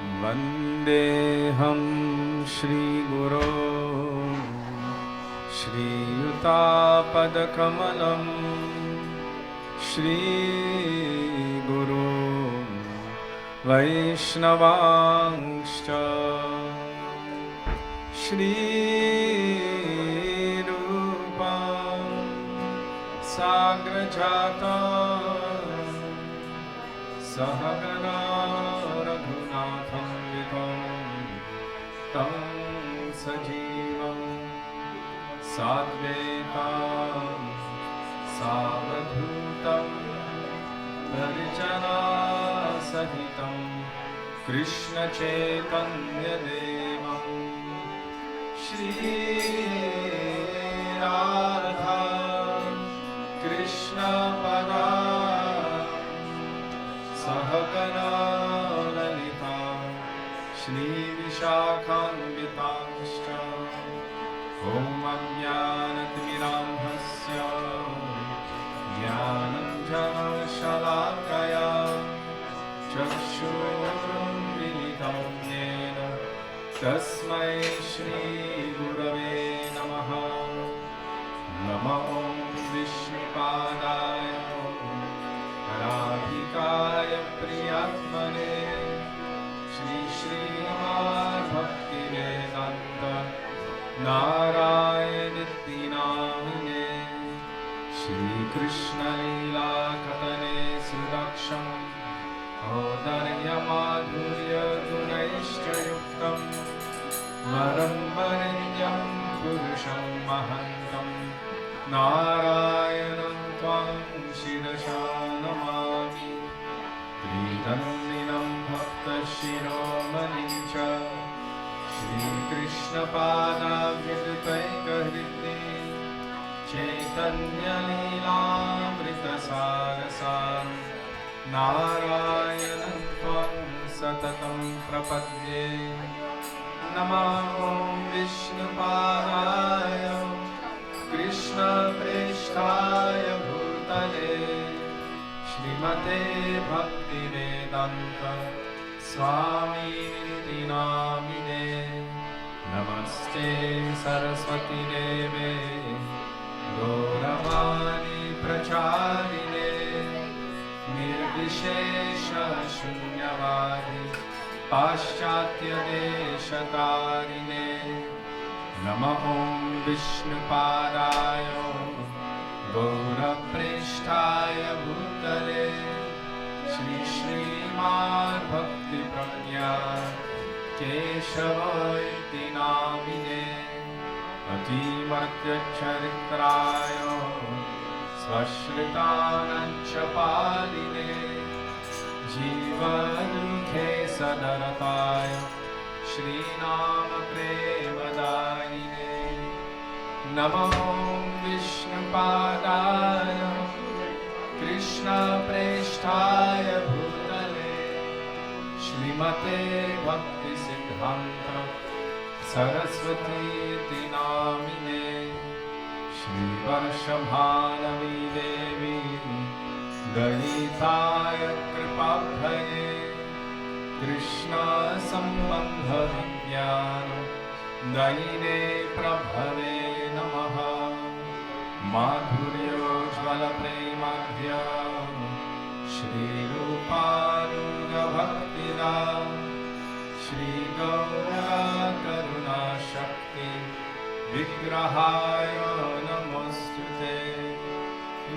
वन्देऽहं श्रीगुरो श्रीयुतापदकमलं श्रीगुरो वैष्णवांश्च श्रीरूपं साग्रजाता सहगना रघुनाथं वितं तं सजीवं साद्वैतं सावधूतं परिजनासहितं कृष्णचैतन्यदेवं श्रीराधा कृष्णपदा सहगना ललिता श्रीविशाखान्वितांश्च ॐ अज्ञानतिमिरान्धस्य ज्ञानञ्जनशलाकया चक्षुरुन्मिलितं येन तस्मै श्रीगुरवे नमः। नमो विष्णुपादाय राधिकाय प्रियात्मने श्रीश्रीमद्भक्तिवेदान्त नारायणीतिनामिने श्रीकृष्णलीलाकथने सुदक्षं औदर्यमाधुर्यगुणैश्च युक्तं वरं वरेण्यं पुरुषं महन्तं नारायणं त्वां शिरसा नमामि। प्रीतन्निनं भक्तशिरोमणिं च श्रीकृष्णपादाभ्युपैकहृदे चैतन्यलीलामृतसारसारं नारायणं त्वं सततं प्रपद्ये। नमः विष्णुपादाय कृष्णप्रेष्ठाय भूतले श्रीमते भक्तिवेदान्त स्वामिनिति नामिने। नमस्ते सरस्वती देवे गौरवाणी प्रचारिणे निर्विशेष शून्यवादी पाश्चात्यदेशतारिणे। नमः विष्णुपादाय गौरप्रेष्ठाय भूतले श्रीश्रीमद्भक्तिप्रज्ञा केशव इति नामिने। अतिमर्त्यचरित्राय स्वश्रितानञ्च पालिने जीवदुःखे सदरताय श्रीनामप्रेमदायिने। नमो विष्णुपादाय कृष्णप्रेष्ठाय भूतले श्रीमते भक्तिसिद्धान्त सरस्वतीति नामिने। श्रीवर्षभानवी देवी गणिताय कृपाभये कृष्णसम्बन्धविज्ञान दयिने प्रभवे नमः। माधुर्योज्ज्वलप्रेमाभ्य श्रीरूपानुगभक्तिदा श्रीगौरकरुणाशक्ति विग्रहाय नमोऽस्तुते।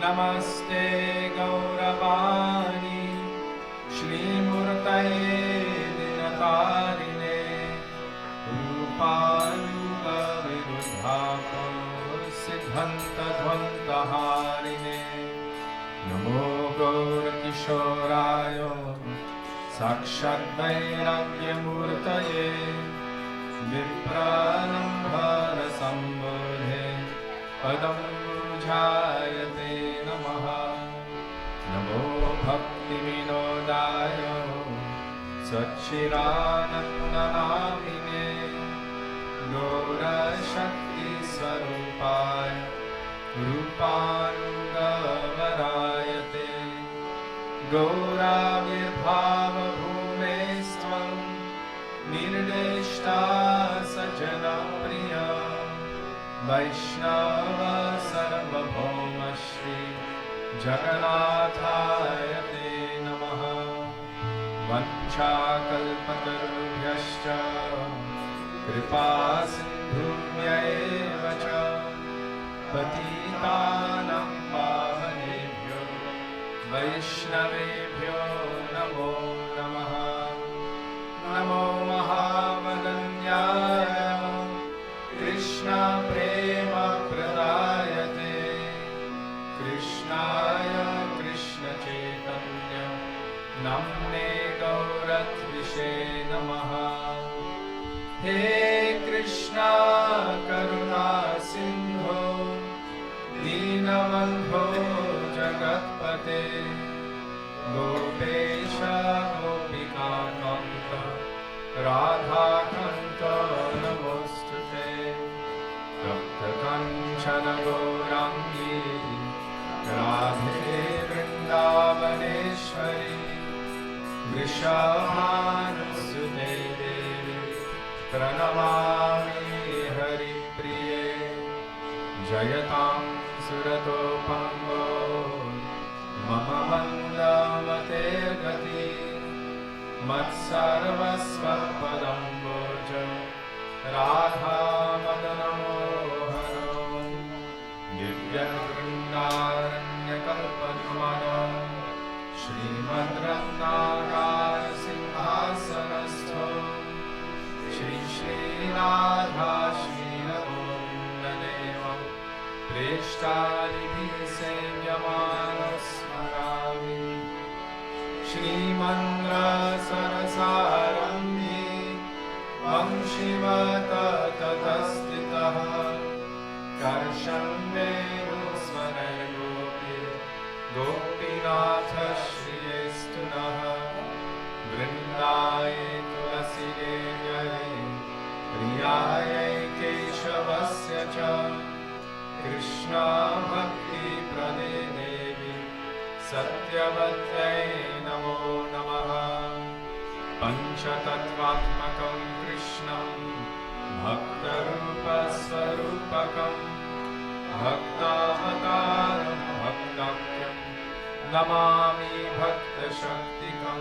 नमस्ते गौरवाणी श्रीमूर्तये दिनतारिणे रूपानुगविरुद्धाप सिद्धान्तध्वन्तहारिणे। नमो गौरकिशोराय साक्षाद्वैराग्यमूर्तये विप्रलम्भरसम्बोधे पदं जायते नमः। नमो भक्तिविनोदाय सच्चिदानन्दनामिने गौरशक्तिस्वरूपाय रूपानुगवरायते। गौराविर्भावभूमेस्त्वं वैष्णव सर्वभौम श्री जगन्नाथाय ते नमः। वञ्चाकल्पतरुभ्यश्च कृपा सिन्धुभ्यैव च पतितानां पावनेभ्यो वैष्णवेभ्यो नमो नमः। नमो महावदन्याय कृष्णप्रेमप्रदायते कृष्णाय कृष्णचैतन्य नाम्ने गौरत्विषे नमः। हे कृष्णा करुणा सिन्धो दीनबन्धो जगत्पते गोपेश गोपिकान्त राधाकान्त नमोऽस्तुते। तप्तकाञ्चन गौराङ्गी राधे वृन्दावनेश्वरी वृषभानुसुते देवी प्रणमामि हरिप्रिये। जयतां सुरतोपङ्गो मम मन्दमते गति मत्सर्वस्वपदम्बोज राधामदनमोहनो दिव्यवृन्दारण्यकल्पद्रुमद श्रीमद्रत्नागारसिंहासनस्थो श्रीश्रीराधा श्रीरघुविन्ददेवं प्रेष्ठादिभिः सेव्यमानः स्मरामि। श्रीमन्द्रसरसारम्भे वंशिवततस्थितः कर्षन्वेणुस्मरयोऽपि गोपीनाथ श्रियेस्तु नः। वृन्दाय तुलसीदेव्यै प्रियायै केशवस्य च कृष्णभक्तिप्रदे देवी सत्यवत्यै नमो नमः। पञ्चतत्त्वात्मकं कृष्णं भक्तरूपस्वरूपकं भक्तावतारं भक्तव्यं नमामि भक्तशक्तिकं।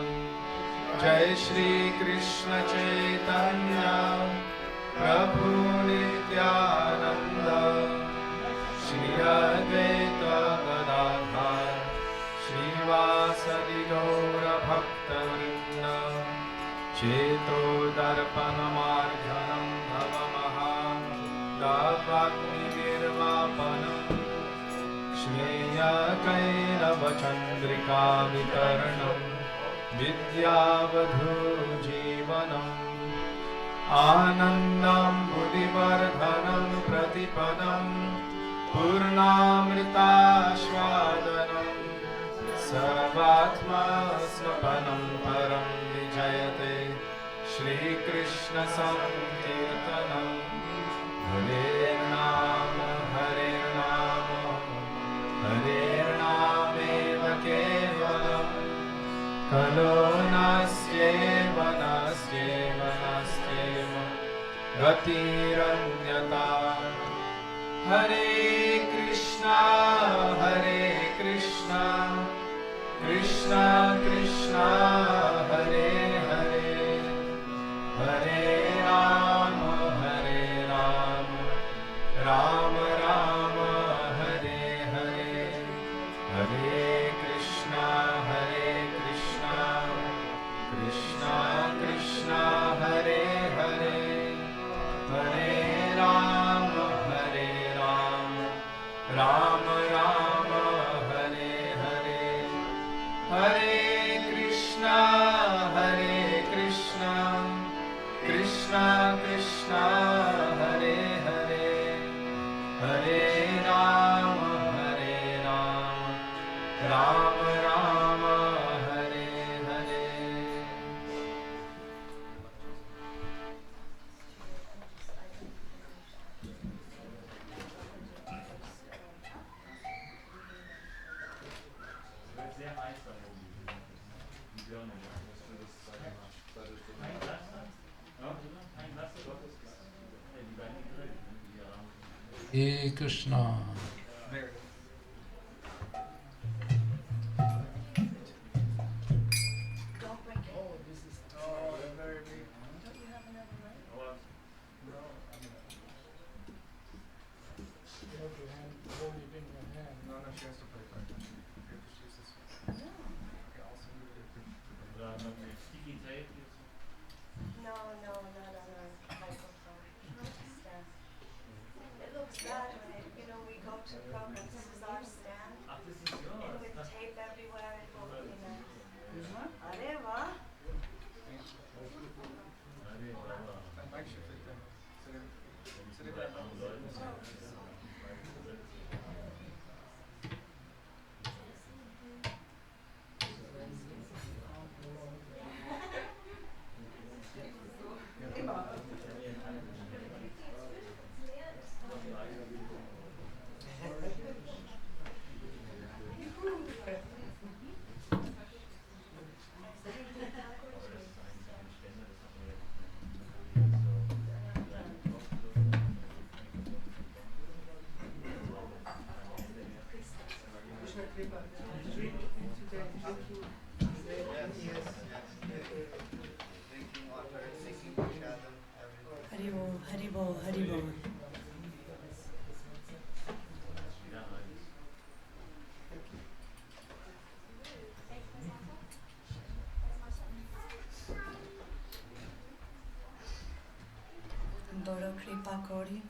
जय श्री कृष्ण चैतन्य प्रभु नित्यानंद श्री अद्वैत गदाधर श्रीवासदि गौरभक्तवृन्द। चेतो दर्पणमार्जनं भवमहादात्माग्निर्वापनं श्रेयकैरवचन्द्रिकावितरणं विद्यावधूजीवनम् आनन्दं बुद्धिवर्धनं प्रतिपदं पूर्णामृतास्वादनं सर्वात्मस्वपनं परं विजयते श्रीकृष्ण संकीर्तनं। हरेर्नाम हरेर्नाम हरेर्नामेव केवलं खलो नास्त्येव नास्त्येव नास्त्येव गतिरन्यथा। हरे कृष्णा कृष्णा कृष्णा हरे हरे हरे राम राम राम हरे हरे। हरे कृष्णा कृष्णा कृष्णा हरे हरे हरे राम राम राम हरे हरे। हरे Krishna Krishna Krishna Hare Hare Hare Ram Ram Ram Hare Hare. Sehr einfach. Ein Glas Gottes, die beiden Grillen, die wir haben. Hare Krishna. Haribol, Haribol, Haribol. Boro Kripa Kori.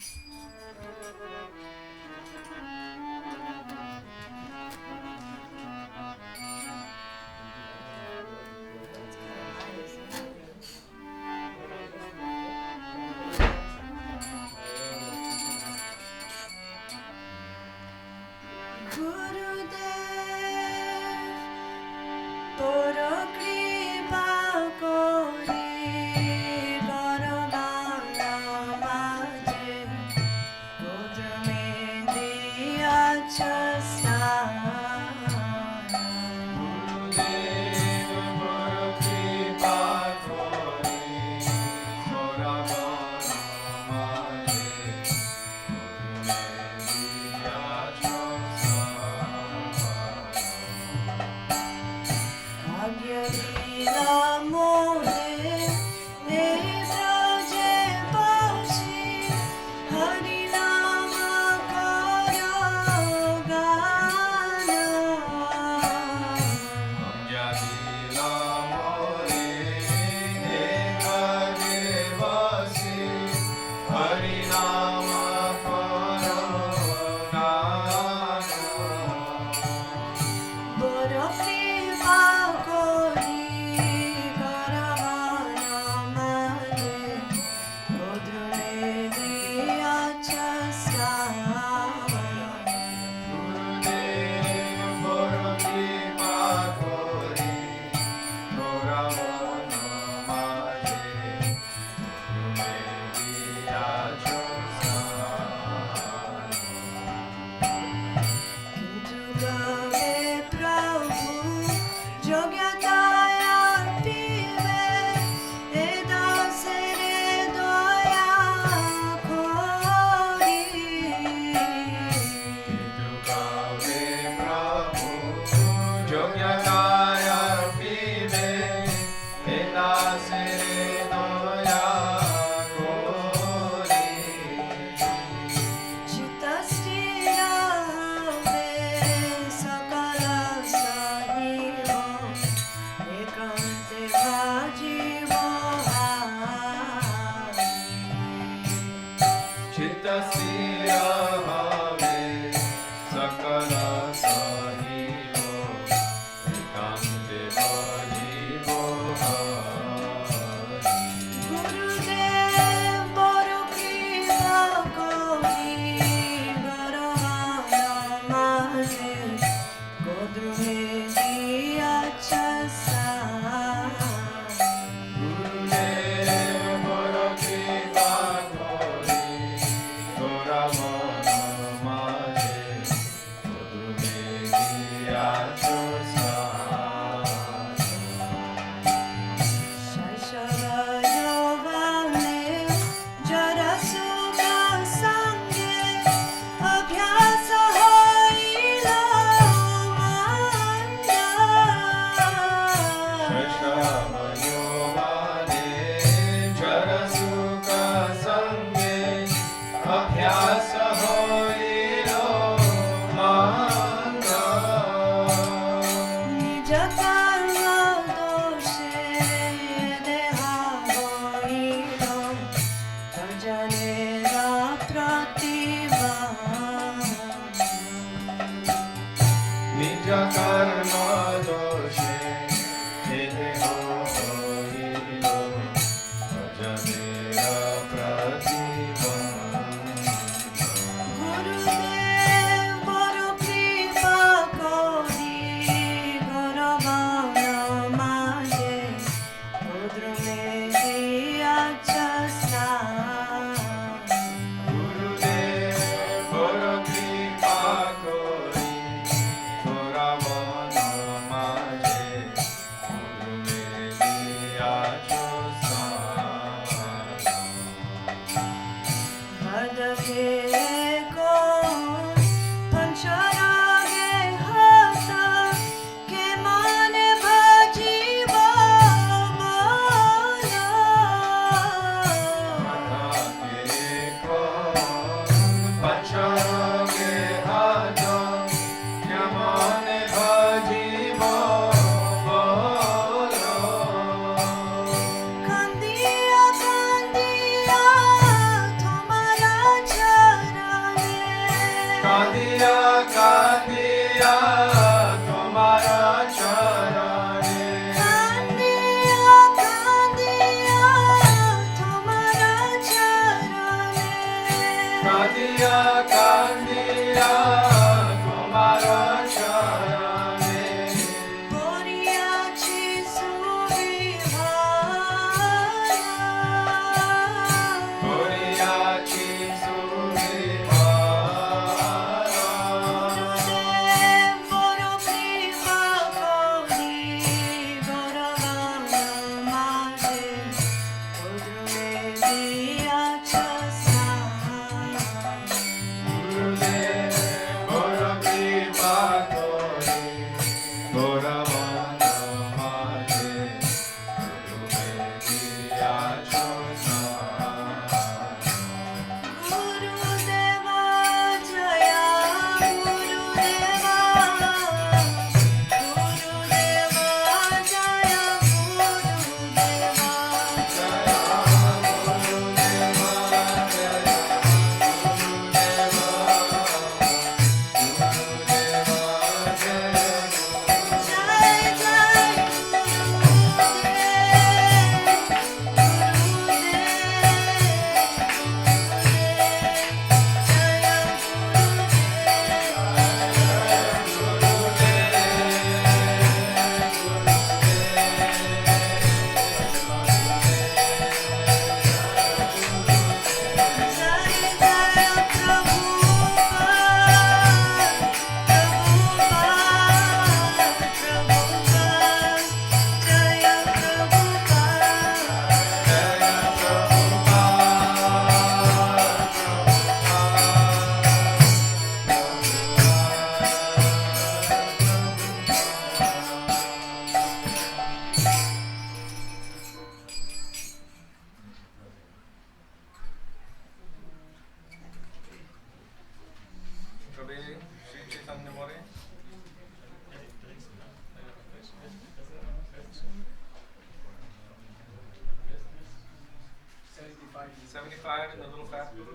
fire in the little fat food?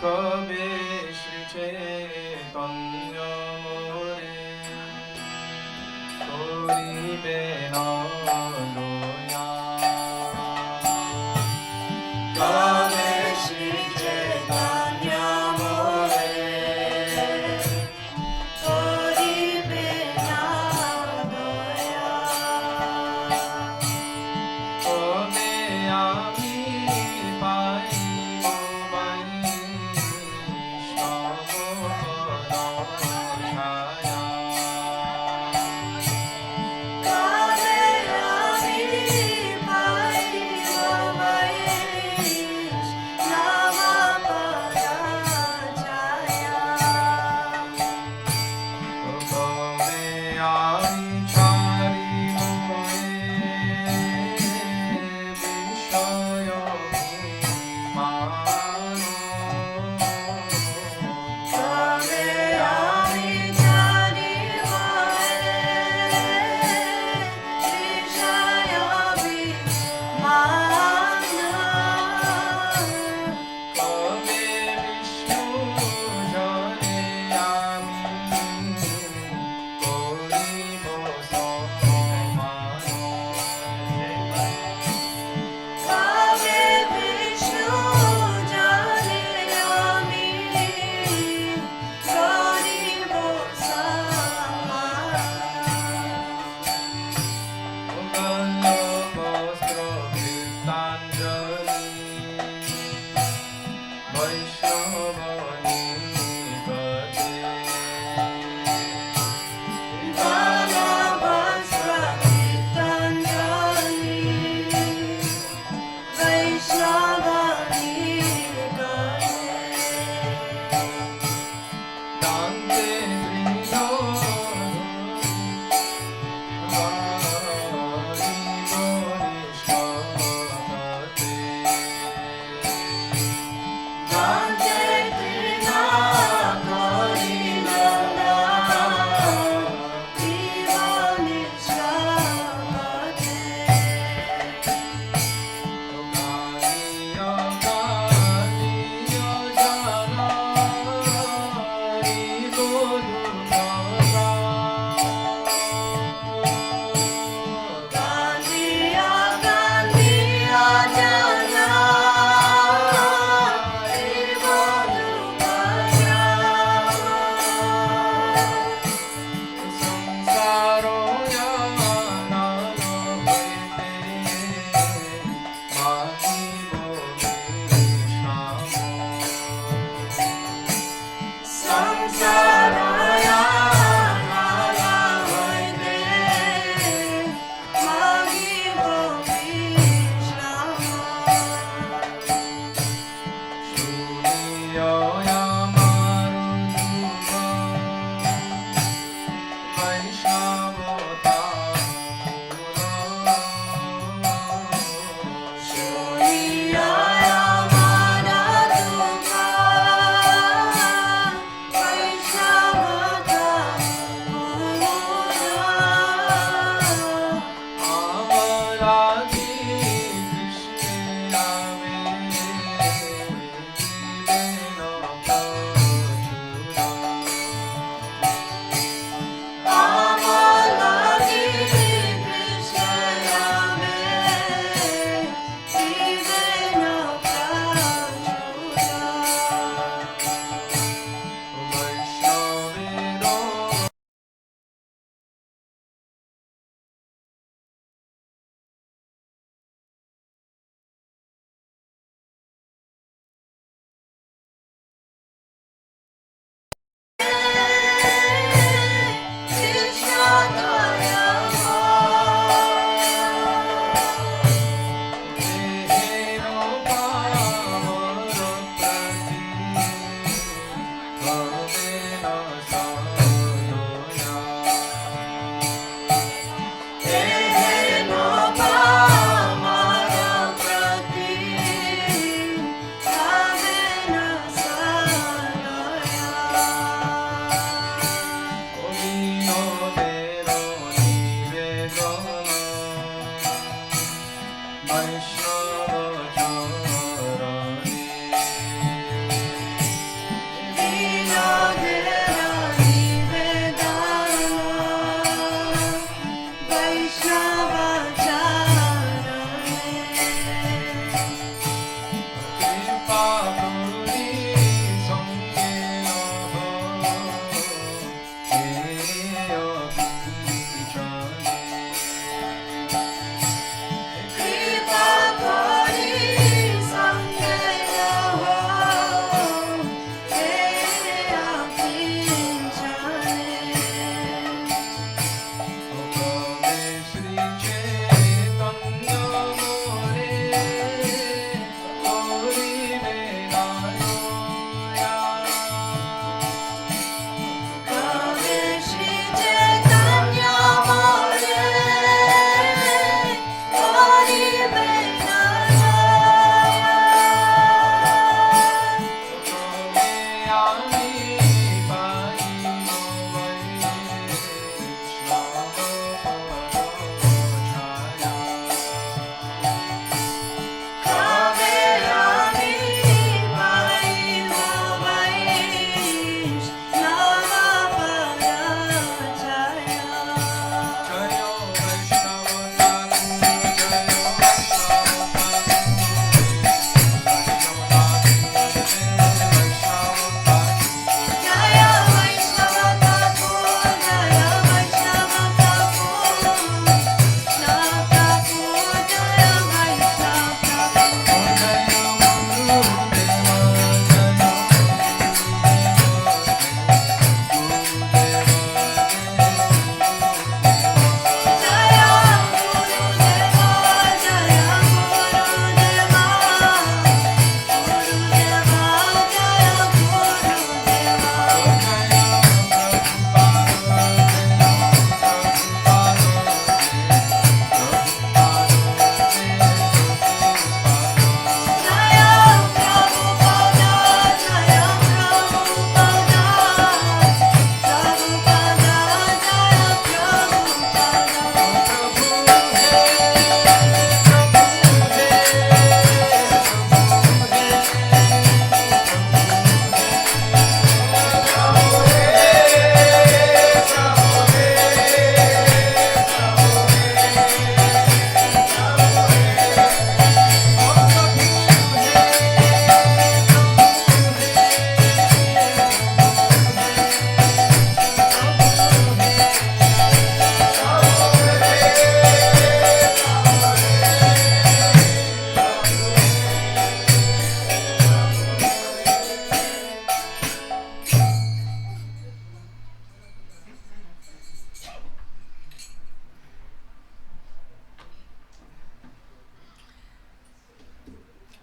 Kabe Shri Chaitanya More Tori Bena Doya Kabe Shri Chaitanya More Tori bena doya. Kabe Ami Pai Bai Shamo Padaya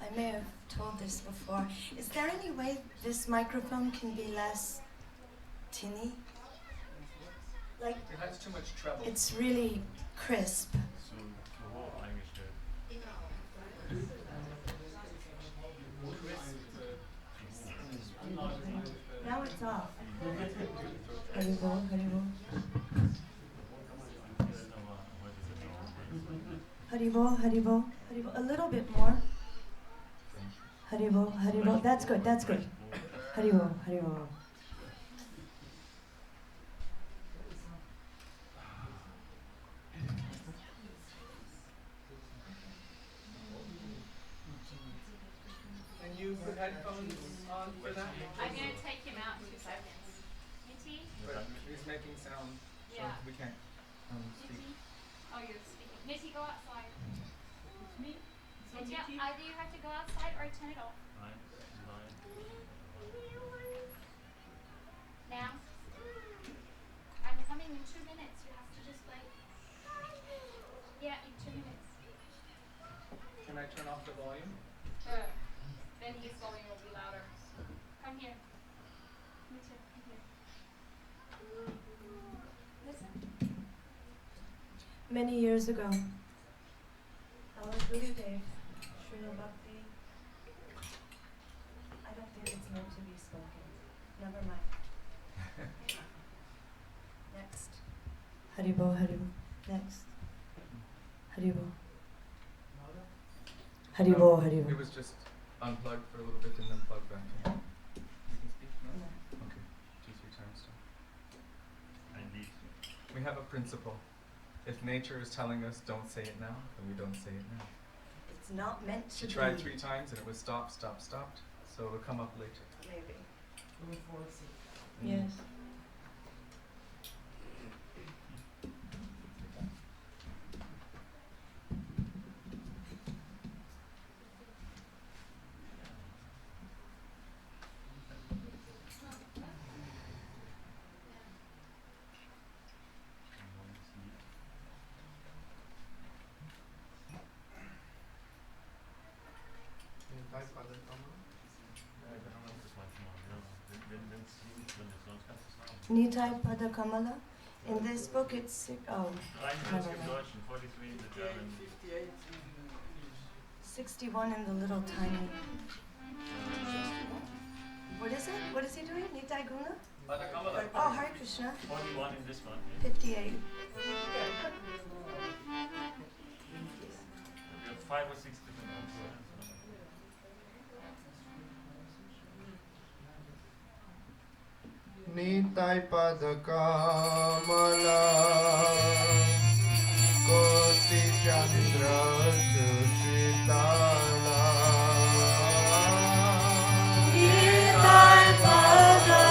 I may have told this before. Is there any way this microphone can be less tinny? Like, It has too much treble. it's really crisp. Now it's off. Haribo, Haribo. Haribo, Haribo, Haribo. A little bit more. Haribo, Haribo. That's good, that's good. Haribo, Haribo. And you put headphones on for that? I'm going to take him out in 2 seconds. Mitty? But he's making sound, so Yeah. we can't speak. Mitty? Oh, you're speaking. Mitty, go outside. Me? Mitty, either you have to go outside or turn it off. Now? I'm coming in 2 minutes. You have to just wait. Yeah, in 2 minutes. Can I turn off the volume? Then his volume will be louder. Come here. Mitty, come here. Listen. Many years ago, our Gurudev, Srila Bhakti, I don't think it's meant to be spoken. Never mind. Next. Haribo, Haribo. Next. Haribo. Haribo, No, Haribo. It was just unplugged for a little bit and then plugged back in. You can speak now? Yeah. Okay. 2, 3 times. We have a principle. If nature is telling us don't say it now, then we don't say it now. It's not meant to She be. tried 3 times and it was stop, stop, stopped. So it'll come up later. Maybe. Mm. Yes. Nitai Pada Kamala. In this book it's oh, never mind. 43 in the German. 61 in the little tiny. What is it? What is he doing? Nitai Guna? Oh, Hare Krishna. 41 in this one. 58. We have 5 or 6 different ones. Nitai pada kamala koti chandra susitala Nitai pada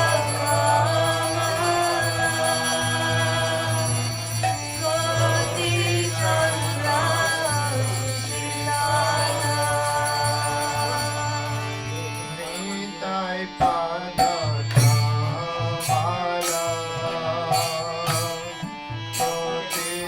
koti chandra susitala Nitai pada Koti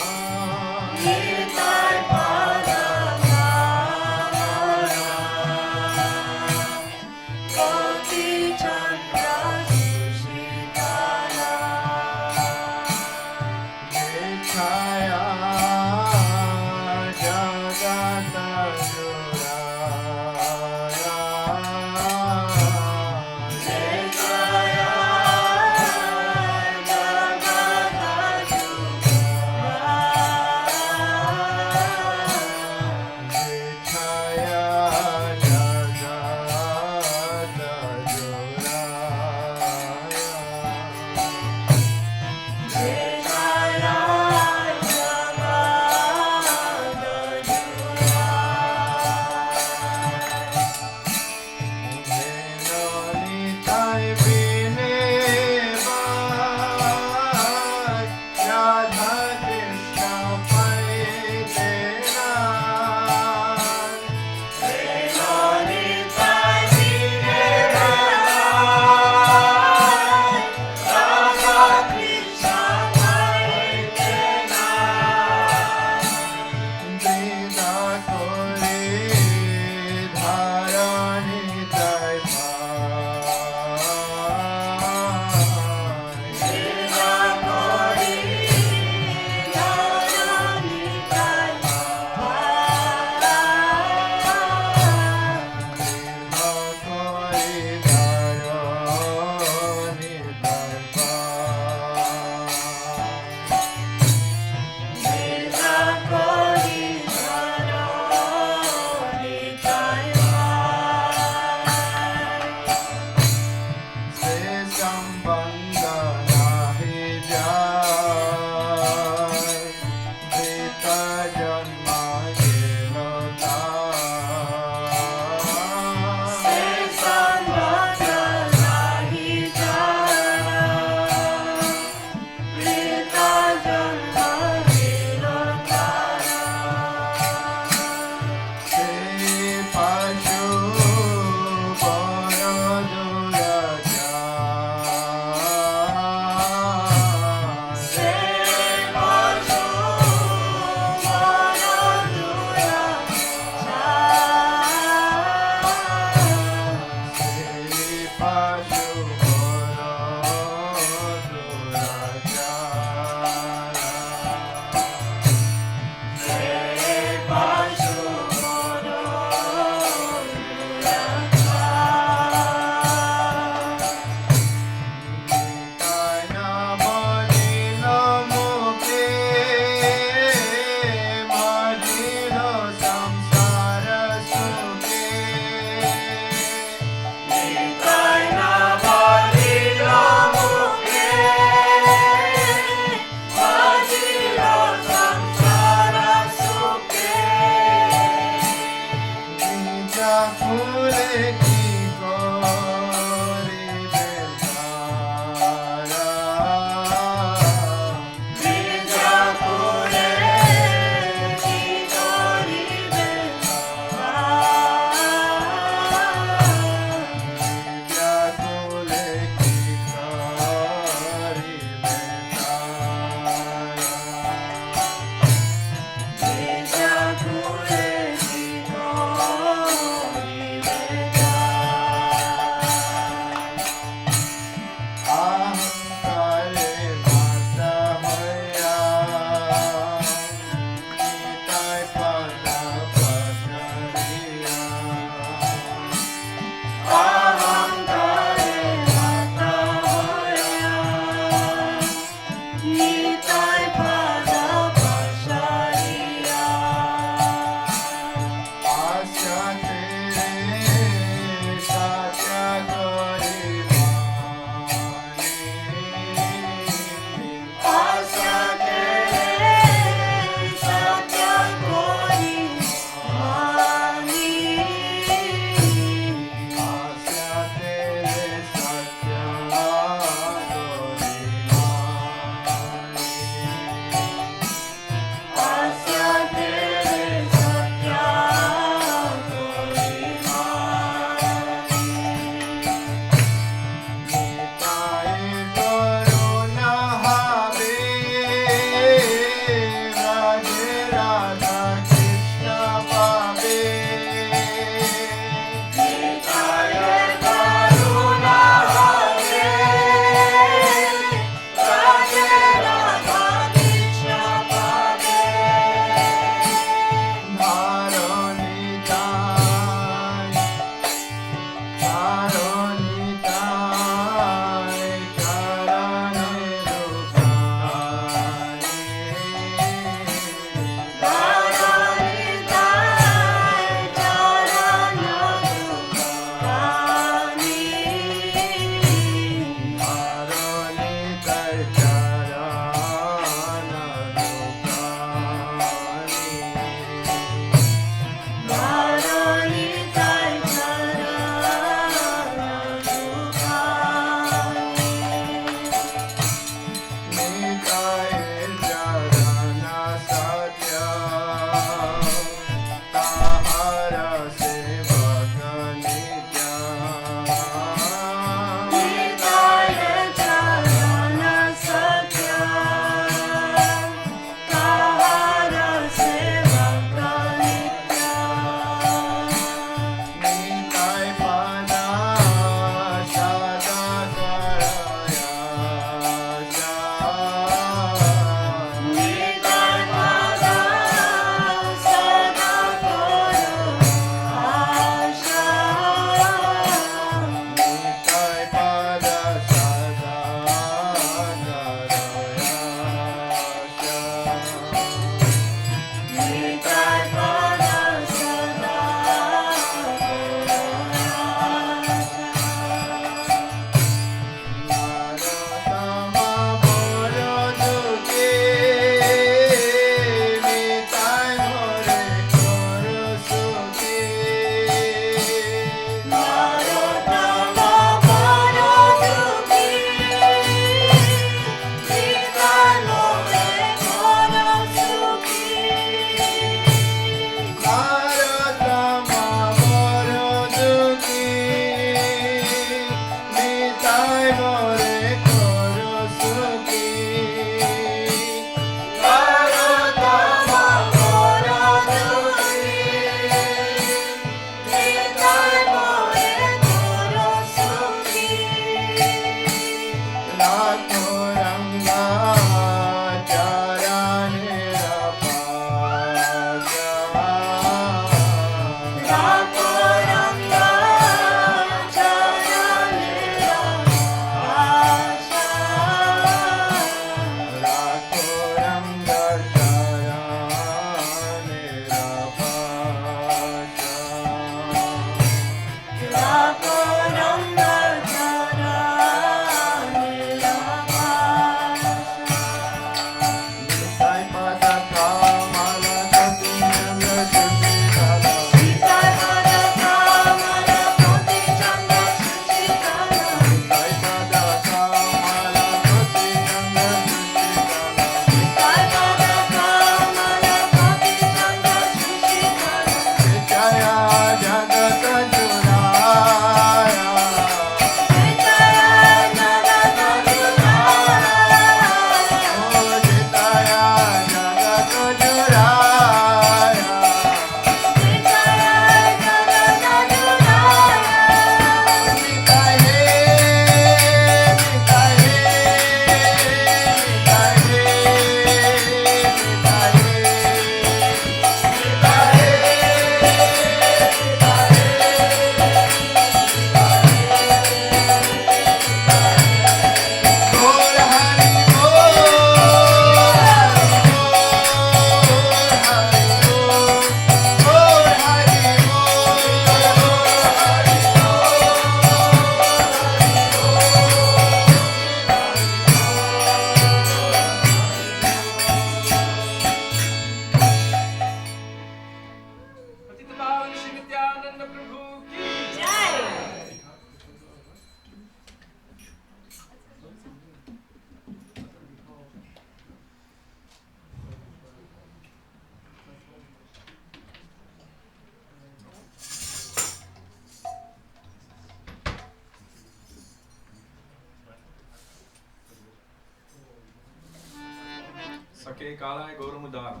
Sake Kalai Gaurumudara.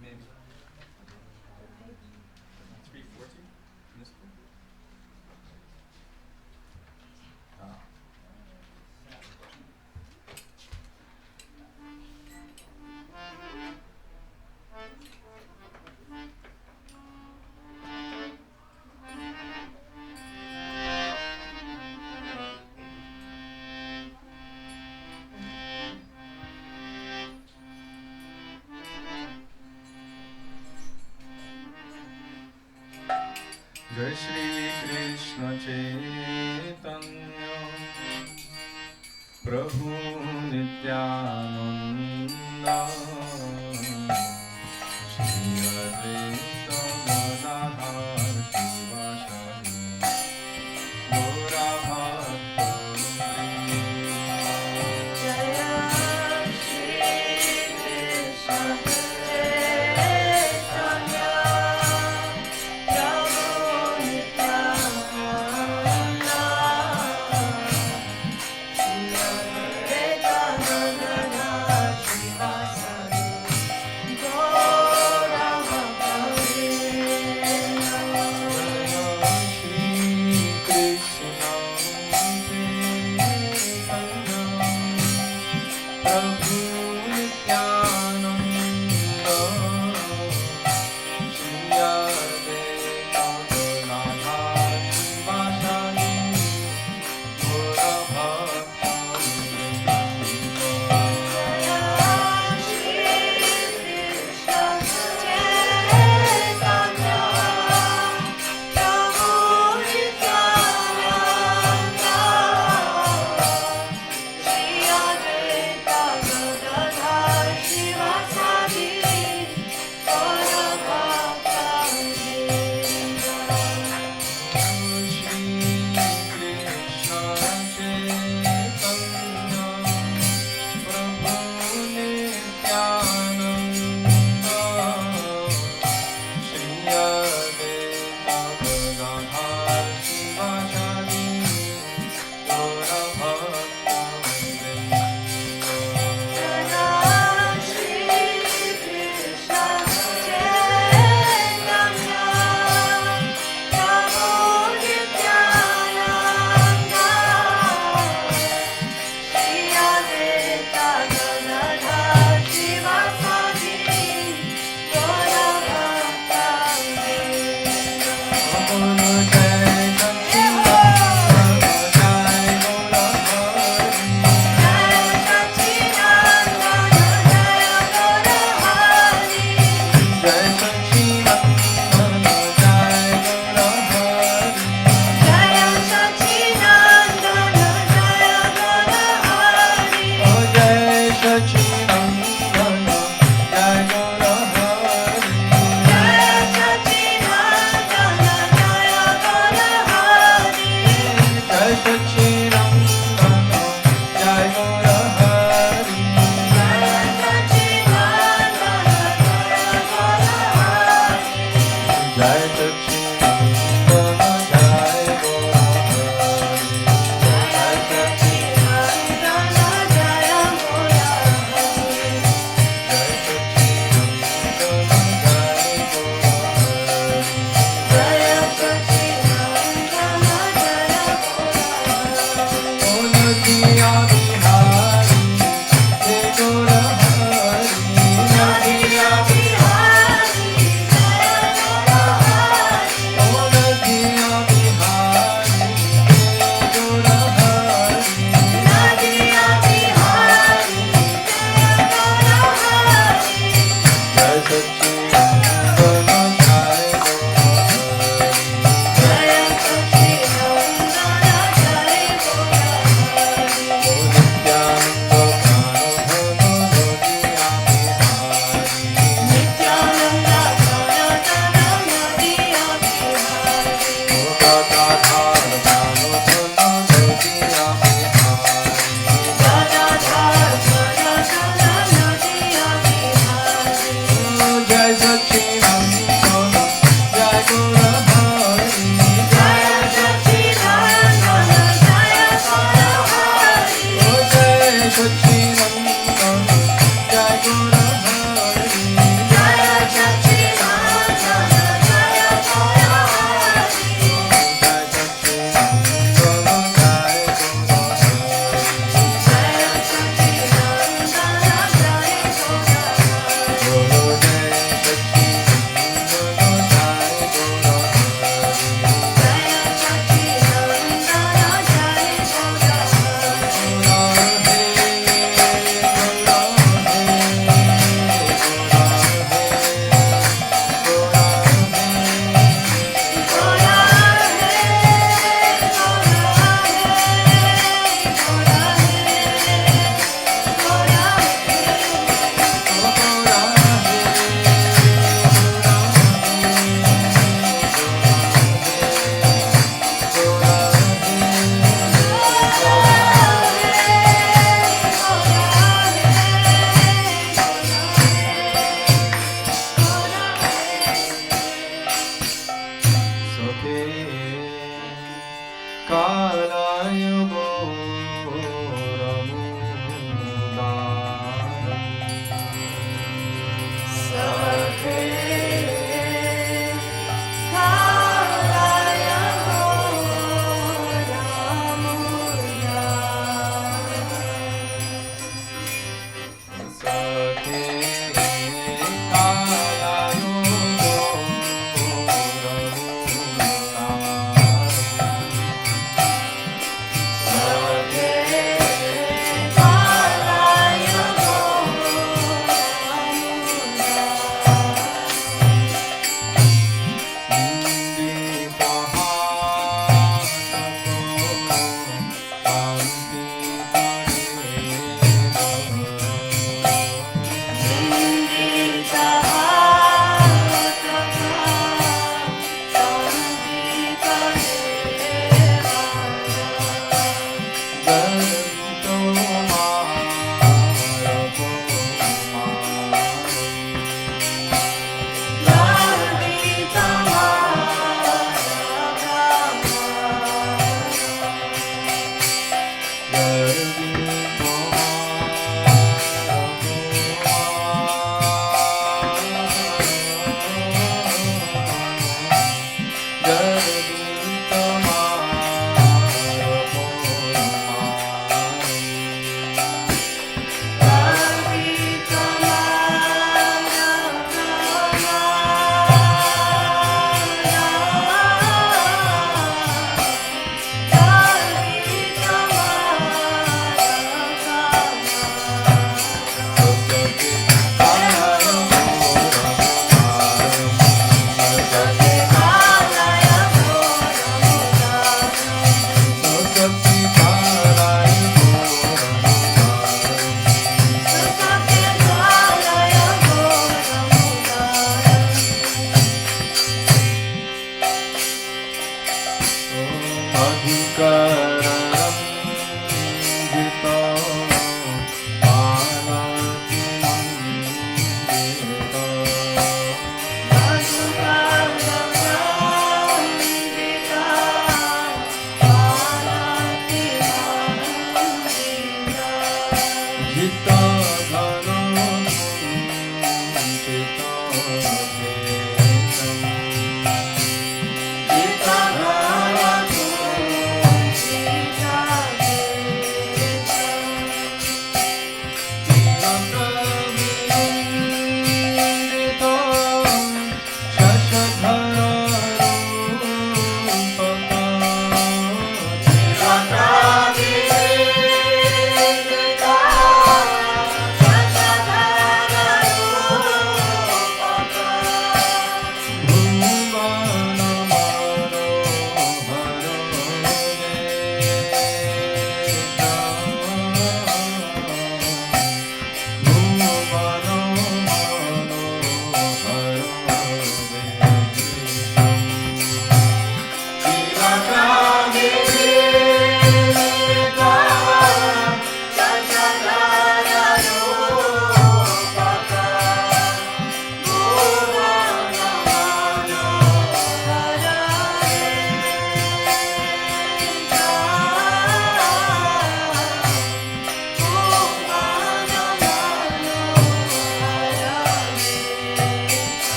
Maybe. 340 in this one? Ah. Jai Shri Krishna Chaitanya Prabhu Nityananda Shri Advaita Gadadhar Shivasani Gaura Bhakta Jaya Shri Krishna Chaitanya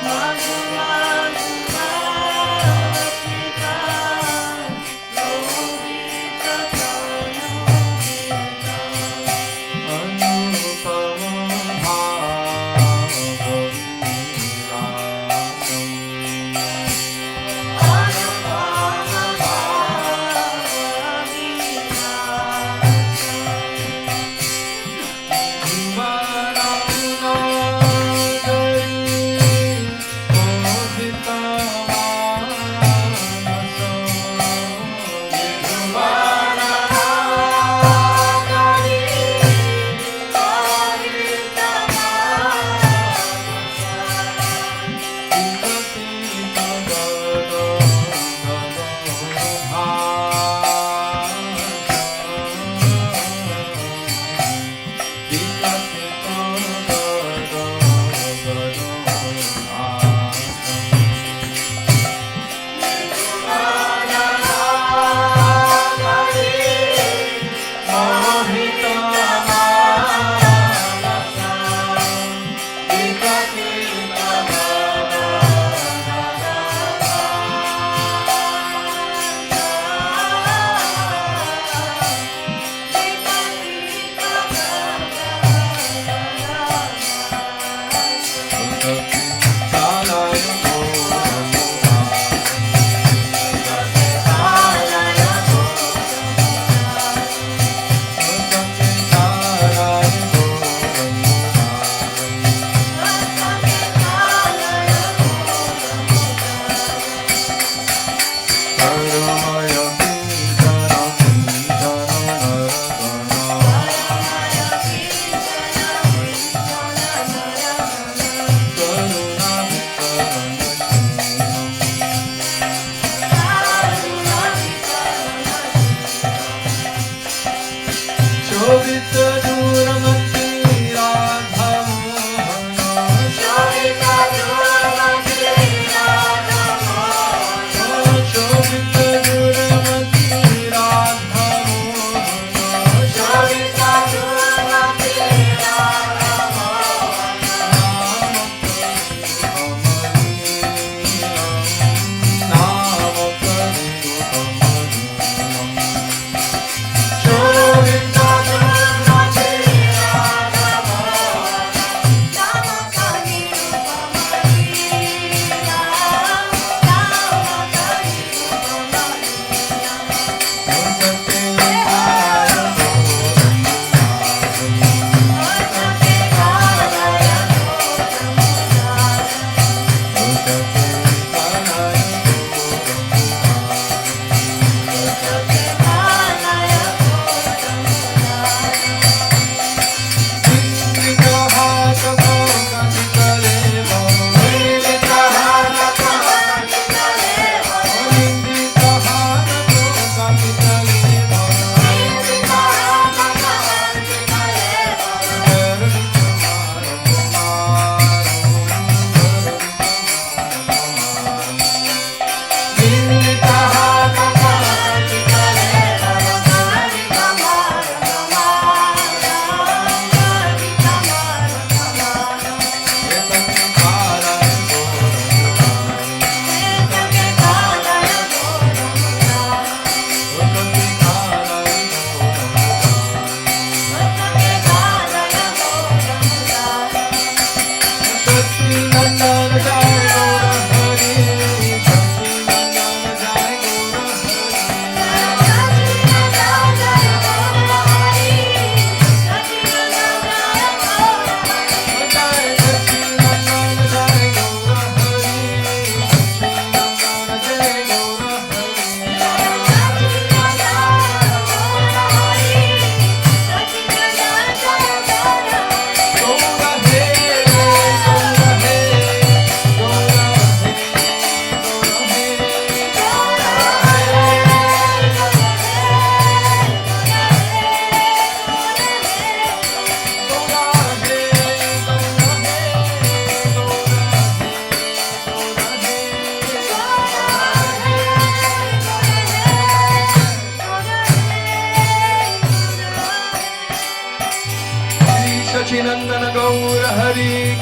Madhu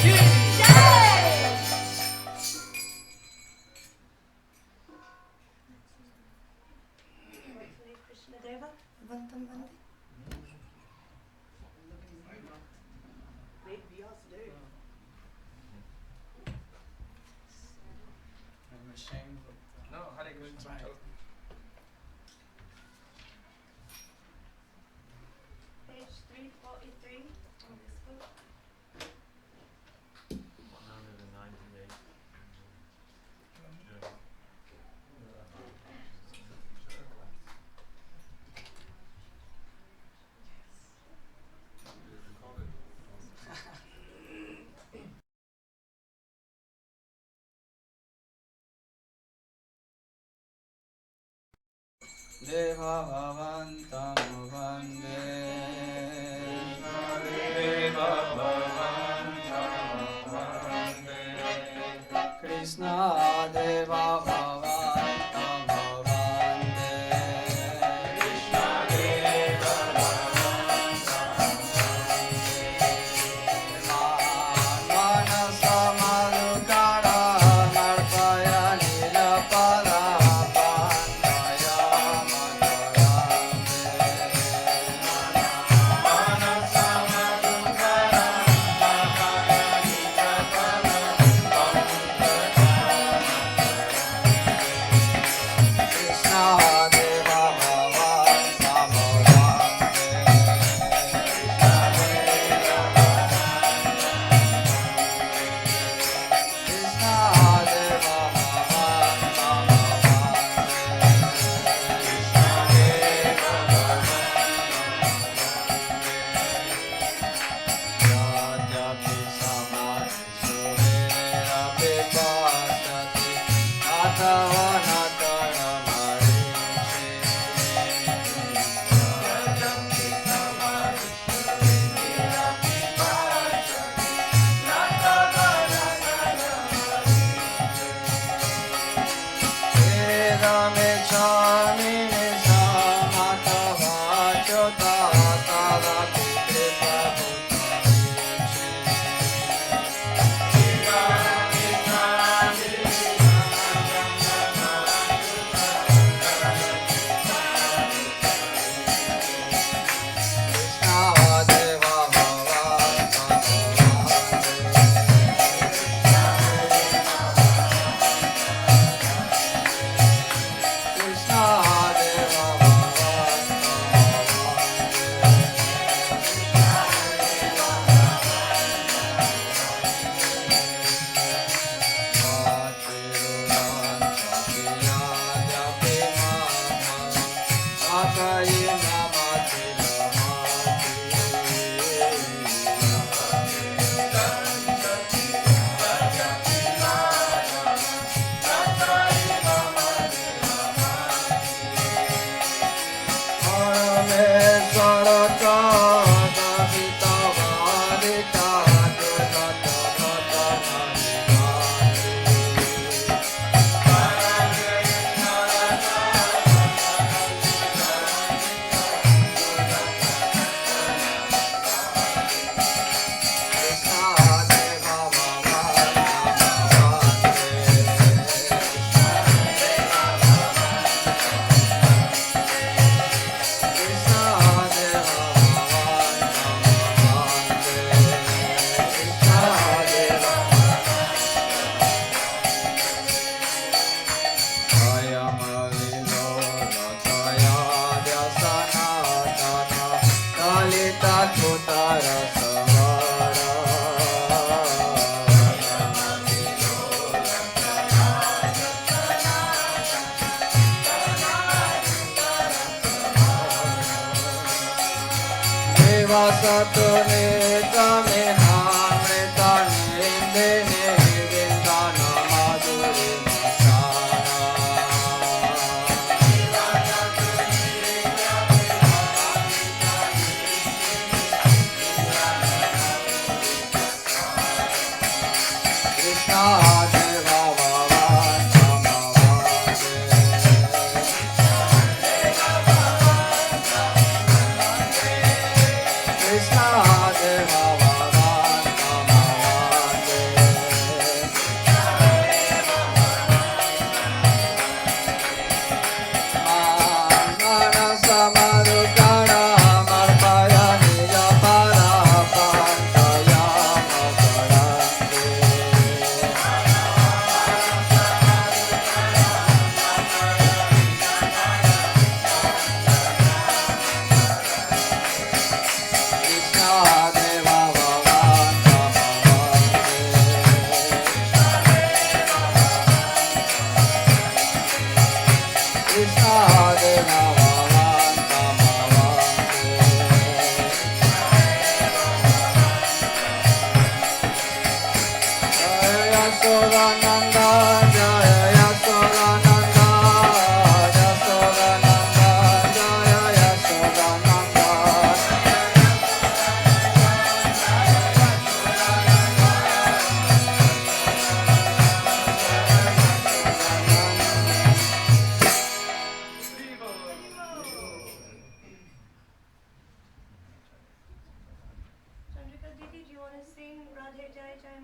की Krishnadeva, Vantam Vande. I'm ashamed of No, Hare Krishna. Right. Page 343 on this book. 198. German. Deva Bhavantam Vande Deva Bhavantam Vande Krishna Deva Bhavantam Vande Krishna Deva Bhavantam Vande Manasa Madhukara Narpaya Nilapara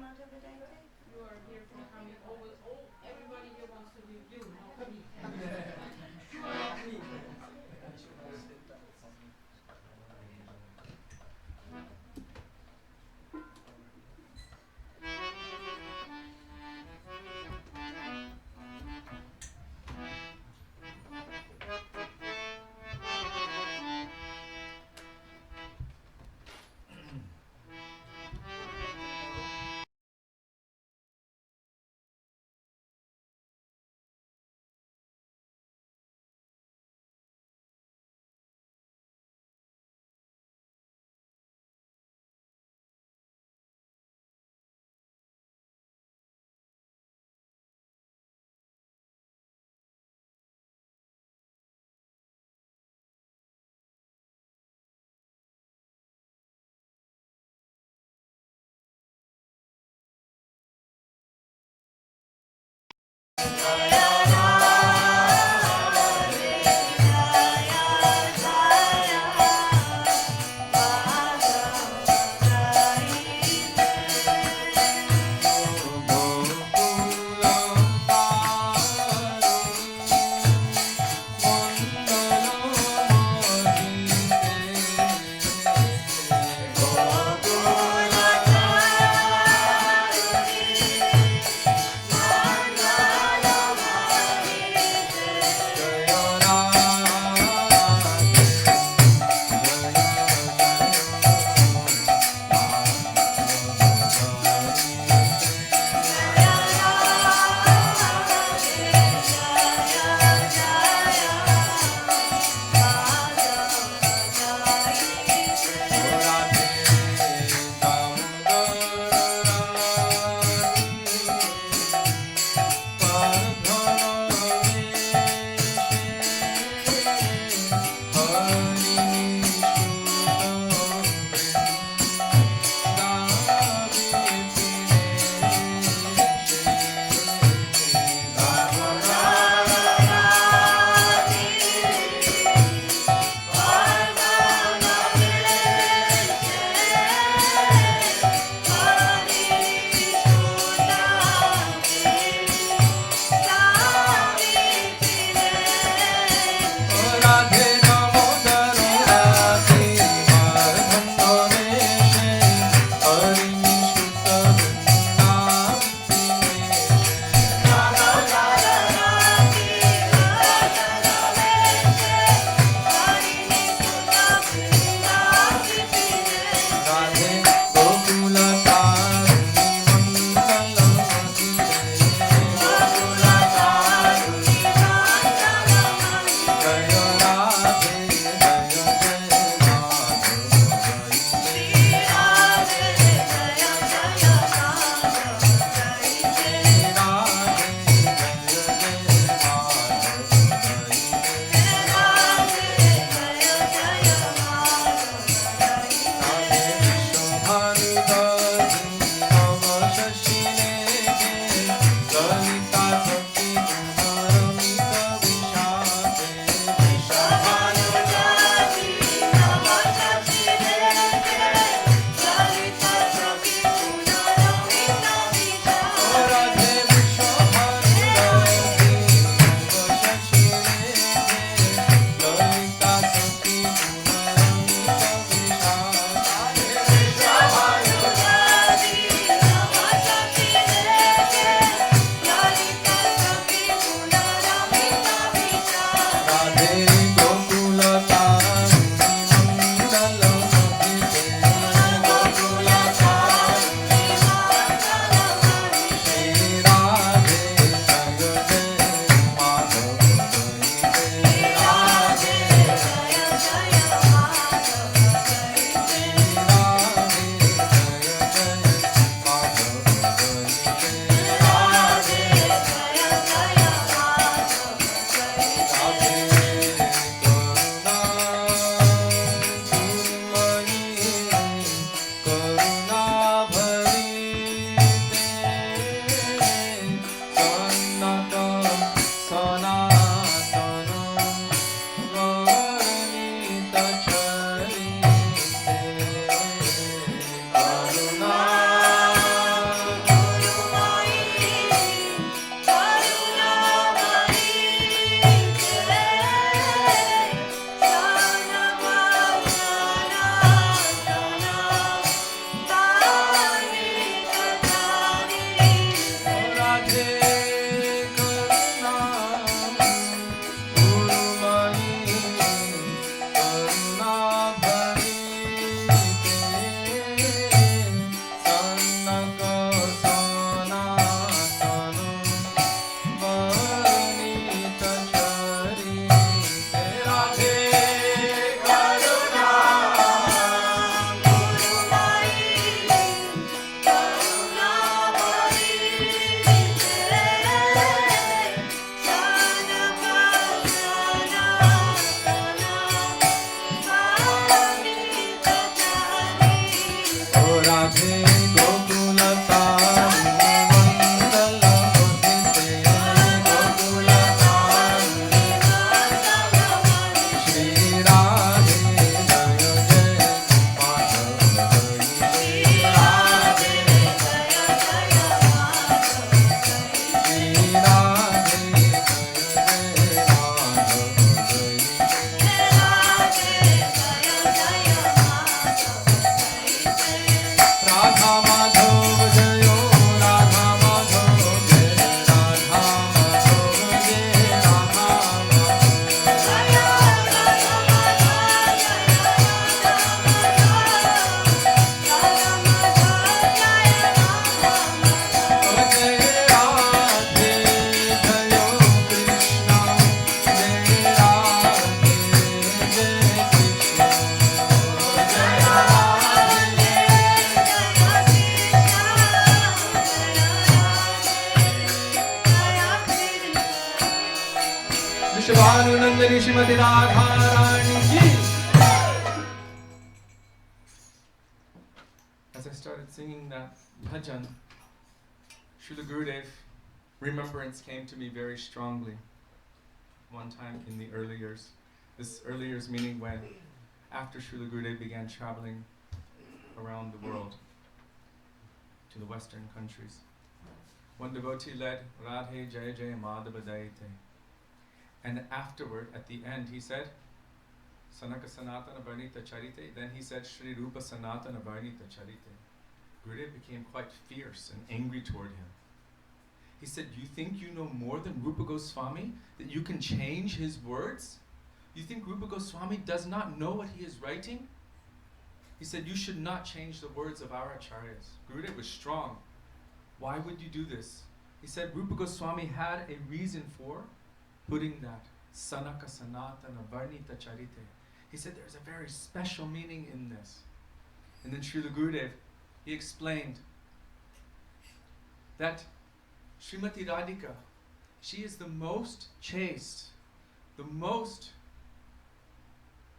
out every day too? You are here for coming always. Oh, everybody here wants to do you, not me. Shivanunandani Shrimati Radharani ki. As I started singing that bhajan, Srila Gurudev remembrance came to me very strongly one time in the early years. This early years meaning when, after Srila Gurudev began traveling around the world to the Western countries. One devotee led Radhe Jaya Jaya Madhava Daite. And afterward, at the end, he said, Sanaka Sanatana Varnita Charite. Then he said, Shri Rupa Sanatana Varnita Charite. Gurudev became quite fierce and angry toward him. He said, you think you know more than Rupa Goswami? That you can change his words? You think Rupa Goswami does not know what he is writing? He said, you should not change the words of our acharyas. Gurudev was strong. Why would you do this? He said, Rupa Goswami had a reason for putting that. Sanaka Sanatana Varnita Charite. He said, there's a very special meaning in this. And then Srila Gurudev, he explained that Srimati Radhika, she is the most chaste, the most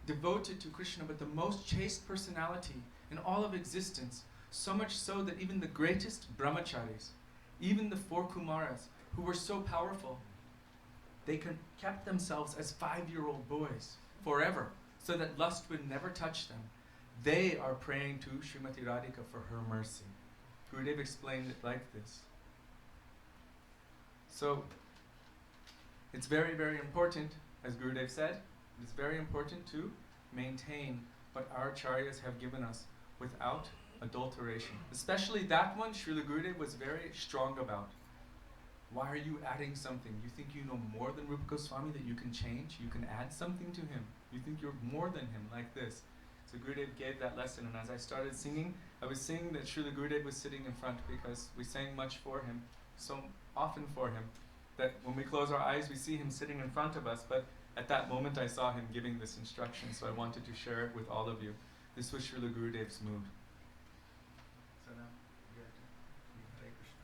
devoted to Krishna, but the most chaste personality in all of existence. So much so that even the greatest brahmacharis, even the 4 Kumaras, who were so powerful, they kept themselves as 5-year-old boys forever, so that lust would never touch them. They are praying to Srimati Radhika for her mercy. Gurudev explained it like this. So, it's very, very important, as Gurudev said, it's very important to maintain what our acharyas have given us without adulteration. Especially that one, Srila Gurudev was very strong about. Why are you adding something? You think you know more than Rupa Goswami, that you can change? You can add something to him. You think you're more than him, like this. So Gurudev gave that lesson, and as I started singing, I was singing that Srila Gurudev was sitting in front, because we sang much for him, so often for him, that when we close our eyes, we see him sitting in front of us, but at that moment I saw him giving this instruction, so I wanted to share it with all of you. This was Srila Gurudev's mood. So now, we have to Hare Krishna.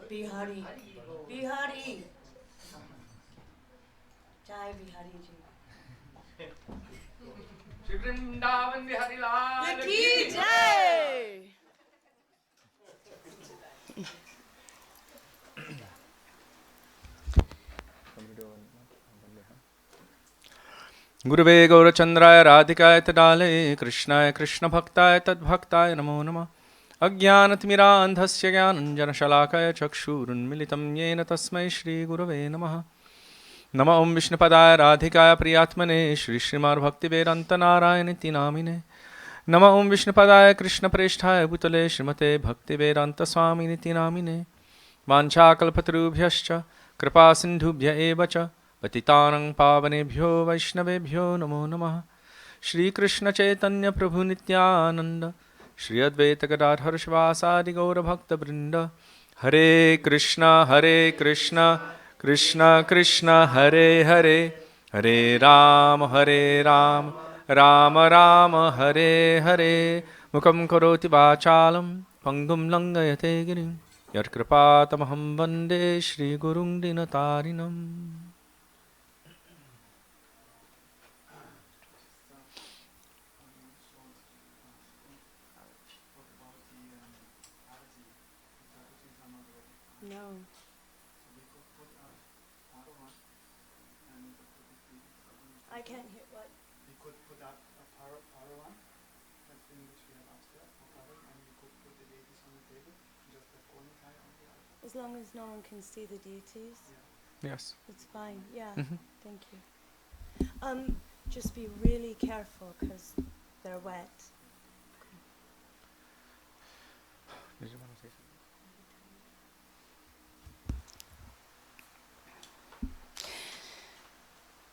Bihari. Bihari. Jai Bihari ji. Shri Vrindavan Bihari Lal Ki Jai. Gurave Gaurachandraya Radhikaya Tadale Krishnaya Krishna Bhaktaya Tadbhaktaya Namo Namah Ajnanatimirandhasya Jnananjana Shalakaya Chakshurunmilitam Yena Tasmai Shri Gurave Namaha Nama Om Vishnupadaya Radhikaya Priyatmane Shri Srimad Bhaktivedanta Narayaniti Namine Nama Om Vishnupadaya Krishna Presthaya Bhutale Srimate Bhaktivedanta Swaminiti Namine Vanchakalpatarubhyascha Kripa Sindhubhya Evacha Patitanang Pavanebhyo Vaishnavebhyo Namo Namah Shri Krishna Chaitanya Prabhu Nityananda Shri Advaita Gadadhar Shivasadi Gaura Bhakta Vrinda Hare Krishna Krishna Krishna Hare Hare Hare Ram Ram Rama Hare Hare Mukam Karoti Vachalam Pangum Langayate Girim Yat Kripatamaham Vande Shri Gurung Dinatarinam. No. I can't hear what. We could put up a paravan, that thing which we have upstairs for covering, and we could put the deities on the table, and just have Gornikai on the altar. As long as no one can see the deities, Yes. it's fine. Yeah. Mhm. Thank you. Just be really careful because they're wet. Did you want to say something?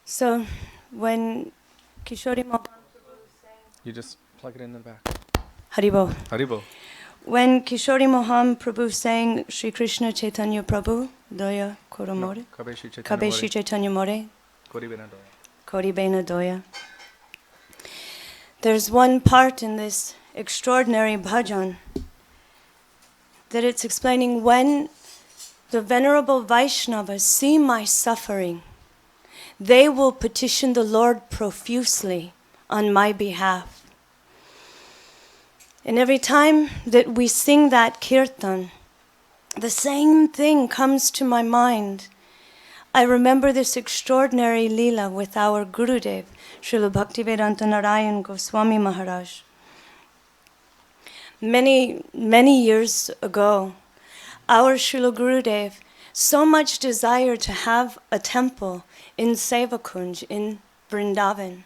So, when Kishori Mohan You just plug it in the back. Haribo. Haribo. When Kishori Mohan Prabhu sang Sri Krishna Chaitanya Prabhu, Doya Koromore, Kabeshi Kabeshi Chaitanya More, Kori Bena Doya. There's one part in this extraordinary bhajan that it's explaining when the venerable Vaishnavas see my suffering, they will petition the Lord profusely on my behalf. And every time that we sing that kirtan, the same thing comes to my mind. I remember this extraordinary leela with our Gurudev, Srila Bhaktivedanta Narayan Goswami Maharaj. Many, many years ago, our Srila Gurudev so much desired to have a temple in Sevakunj, in Vrindavan.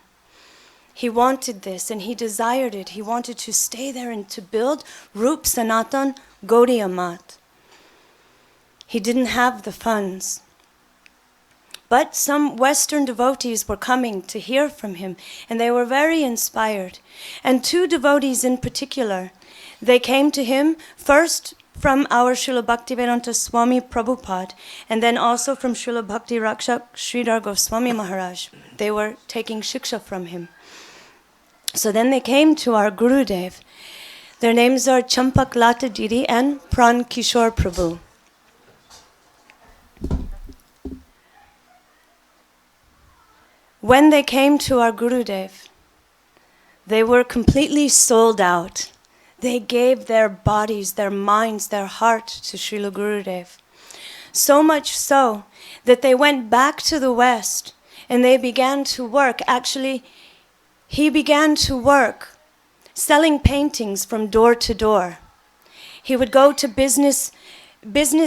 He wanted this and he desired it. He wanted to stay there and to build Rup Sanatan Gaudiya Mat. He didn't have the funds. But some Western devotees were coming to hear from him, and they were very inspired. And two devotees in particular, they came to him first from our Srila Bhaktivedanta Swami Prabhupada, and then also from Srila Bhakti Rakshak Sridhar Goswami Maharaj. They were taking shiksha from him. So then they came to our Gurudev. Their names are Champak Lata Didi and Pran Kishore Prabhu. When they came to our Gurudev, they were completely sold out. They gave their bodies, their minds, their heart to Srila Gurudev. So much so that they went back to the West and they began to work. Actually, he began to work selling paintings from door to door. He would go to business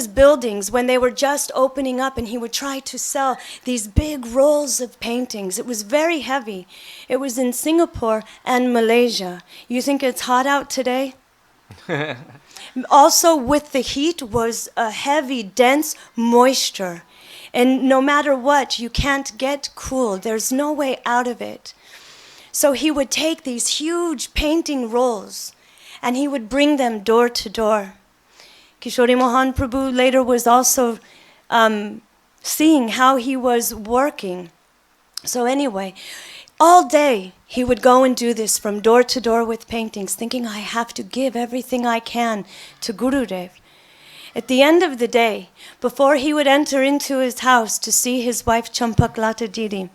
buildings when they were just opening up, and he would try to sell these big rolls of paintings. It was very heavy. It was in Singapore and Malaysia. You think it's hot out today? Also with the heat was a heavy, dense moisture. And no matter what, you can't get cool. There's no way out of it. So he would take these huge painting rolls and he would bring them door to door. Kishori Mohan Prabhu later was also seeing how he was working So anyway, all day he would go and do this from door to door with paintings, thinking, I have to give everything I can to Gurudev. At the end of the day, before he would enter into his house to see his wife Champaklata Didi,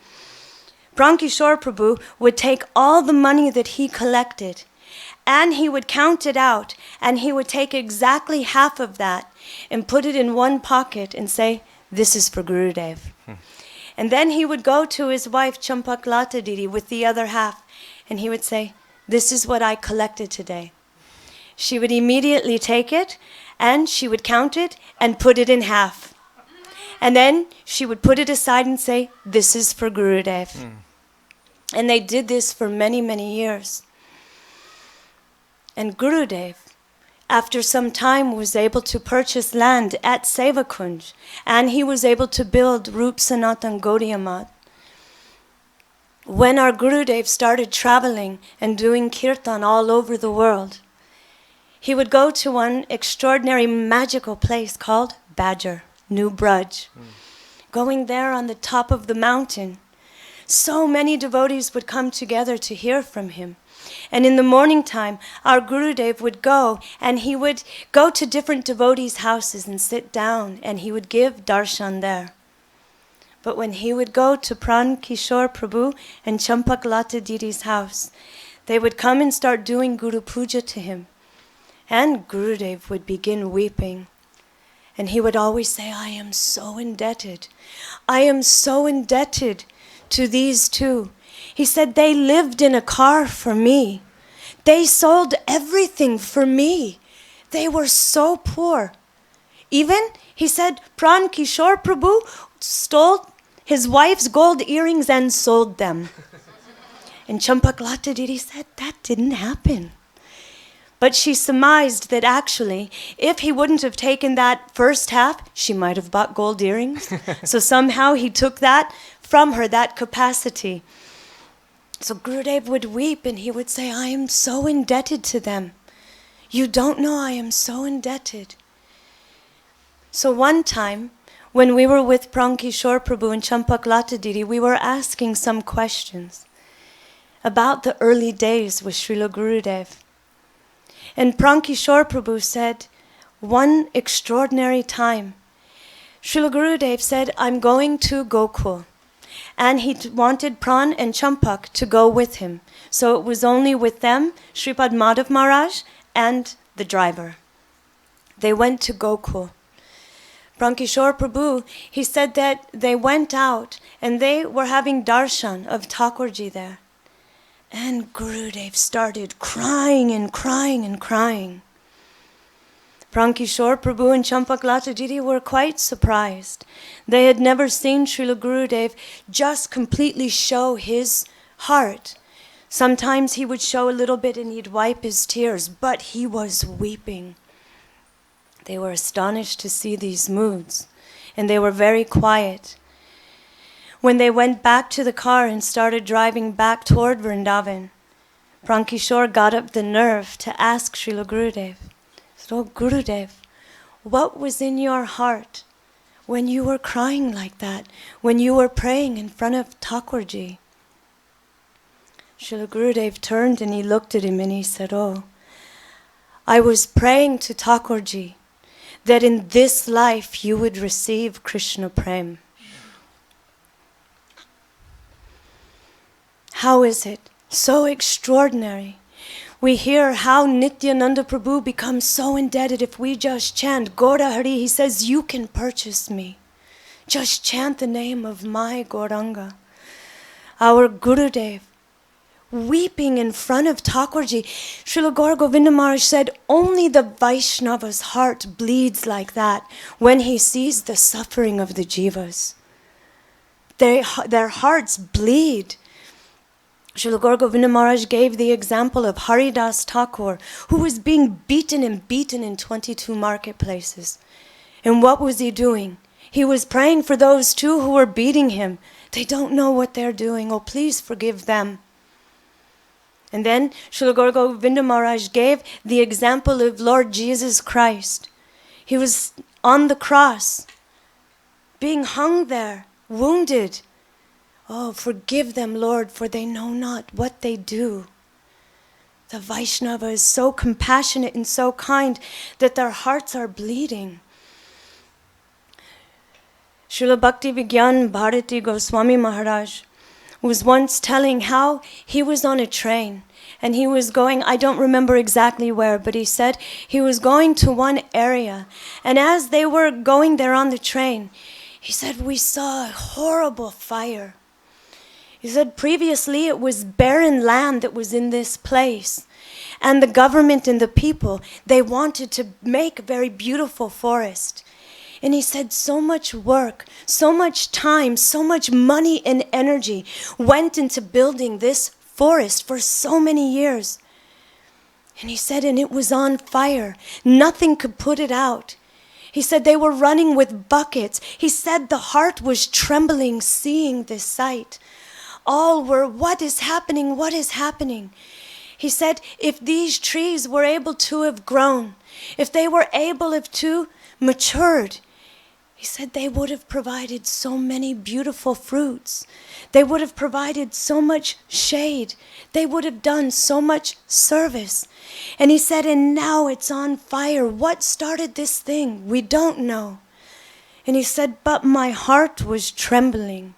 Prankishore Prabhu would take all the money that he collected and he would count it out, and he would take exactly half of that and put it in one pocket and say, this is for Gurudev. And then he would go to his wife Champaklata Didi with the other half, and he would say, this is what I collected today. She would immediately take it, and she would count it and put it in half. And then she would put it aside and say, this is for Gurudev. And they did this for many, many years. And Gurudev, after some time, was able to purchase land at Sevakunj, and he was able to build Rup Sanatan Gaudiya Math. When our Gurudev started traveling and doing kirtan all over the world, he would go to one extraordinary magical place called Badger, New Braj. Going there on the top of the mountain, so many devotees would come together to hear from him. And in the morning time, our Gurudev would go, and he would go to different devotees' houses and sit down, and he would give darshan there. But when he would go to Pran Kishore Prabhu and Champaklata Didi's house, they would come and start doing Guru Puja to him. And Gurudev would begin weeping. And he would always say, I am so indebted. I am so indebted to these two. He said, they lived in a car for me. They sold everything for me. They were so poor. Even, he said, Pran Kishore Prabhu stole his wife's gold earrings and sold them. And Champaklata Didi said, that didn't happen. But she surmised that actually, if he wouldn't have taken that first half, she might have bought gold earrings. So somehow he took that from her, that capacity. So Gurudev would weep and he would say, I am so indebted to them. You don't know I am so indebted. So one time, when we were with Prankishore Prabhu and Champaklata Didi, we were asking some questions about the early days with Srila Gurudev. And Prankishore Prabhu said, one extraordinary time, Srila Gurudev said, I'm going to Gokul. And he wanted Pran and Champak to go with him. So it was only with them, Sripad Madhav Maharaj and the driver. They went to Gokul. Prankishore Prabhu, he said that they went out and they were having darshan of Thakurji there. And Gurudev started crying and crying and crying. Prankishore Prabhu and Champaklata Didi were quite surprised. They had never seen Srila Gurudev just completely show his heart. Sometimes he would show a little bit and he'd wipe his tears, but he was weeping. They were astonished to see these moods, and they were very quiet. When they went back to the car and started driving back toward Vrindavan, Prankishore got up the nerve to ask Srila Gurudev, Oh Gurudev, what was in your heart when you were crying like that, when you were praying in front of Thakurji? Srila Gurudev turned and he looked at him and he said, oh, I was praying to Thakurji that in this life you would receive Krishna Prem. How is it so extraordinary? We hear how Nityananda Prabhu becomes so indebted. If we just chant Gaura Hari, he says, you can purchase me. Just chant the name of my Gauranga. Our Gurudev, weeping in front of Thakurji. Srila Gaura Govinda Maharaj said, only the Vaishnava's heart bleeds like that when he sees the suffering of the jivas. Their hearts bleed. Srila Gaura Govinda Maharaj gave the example of Haridas Thakur, who was being beaten and beaten in 22 marketplaces. And what was he doing? He was praying for those two who were beating him. They don't know what they're doing. Oh, please forgive them. And then Srila Gaura Govinda Maharaj gave the example of Lord Jesus Christ. He was on the cross, being hung there, wounded. Oh, forgive them, Lord, for they know not what they do. The Vaishnava is so compassionate and so kind that their hearts are bleeding. Srila Bhakti Vigyan Bharati Goswami Maharaj was once telling how he was on a train and he was going, I don't remember exactly where, but he said he was going to one area, and as they were going there on the train, he said, we saw a horrible fire. He said previously it was barren land that was in this place. And the government and the people, they wanted to make a very beautiful forest. And he said so much work, so much time, so much money and energy went into building this forest for so many years. And he said, and it was on fire. Nothing could put it out. He said they were running with buckets. He said the heart was trembling seeing this sight. All were, what is happening? What is happening? He said, if these trees were able to have grown, if they were able to matured, he said they would have provided so many beautiful fruits. They would have provided so much shade. They would have done so much service. And he said, and now it's on fire. What started this thing? We don't know. And he said, but my heart was trembling.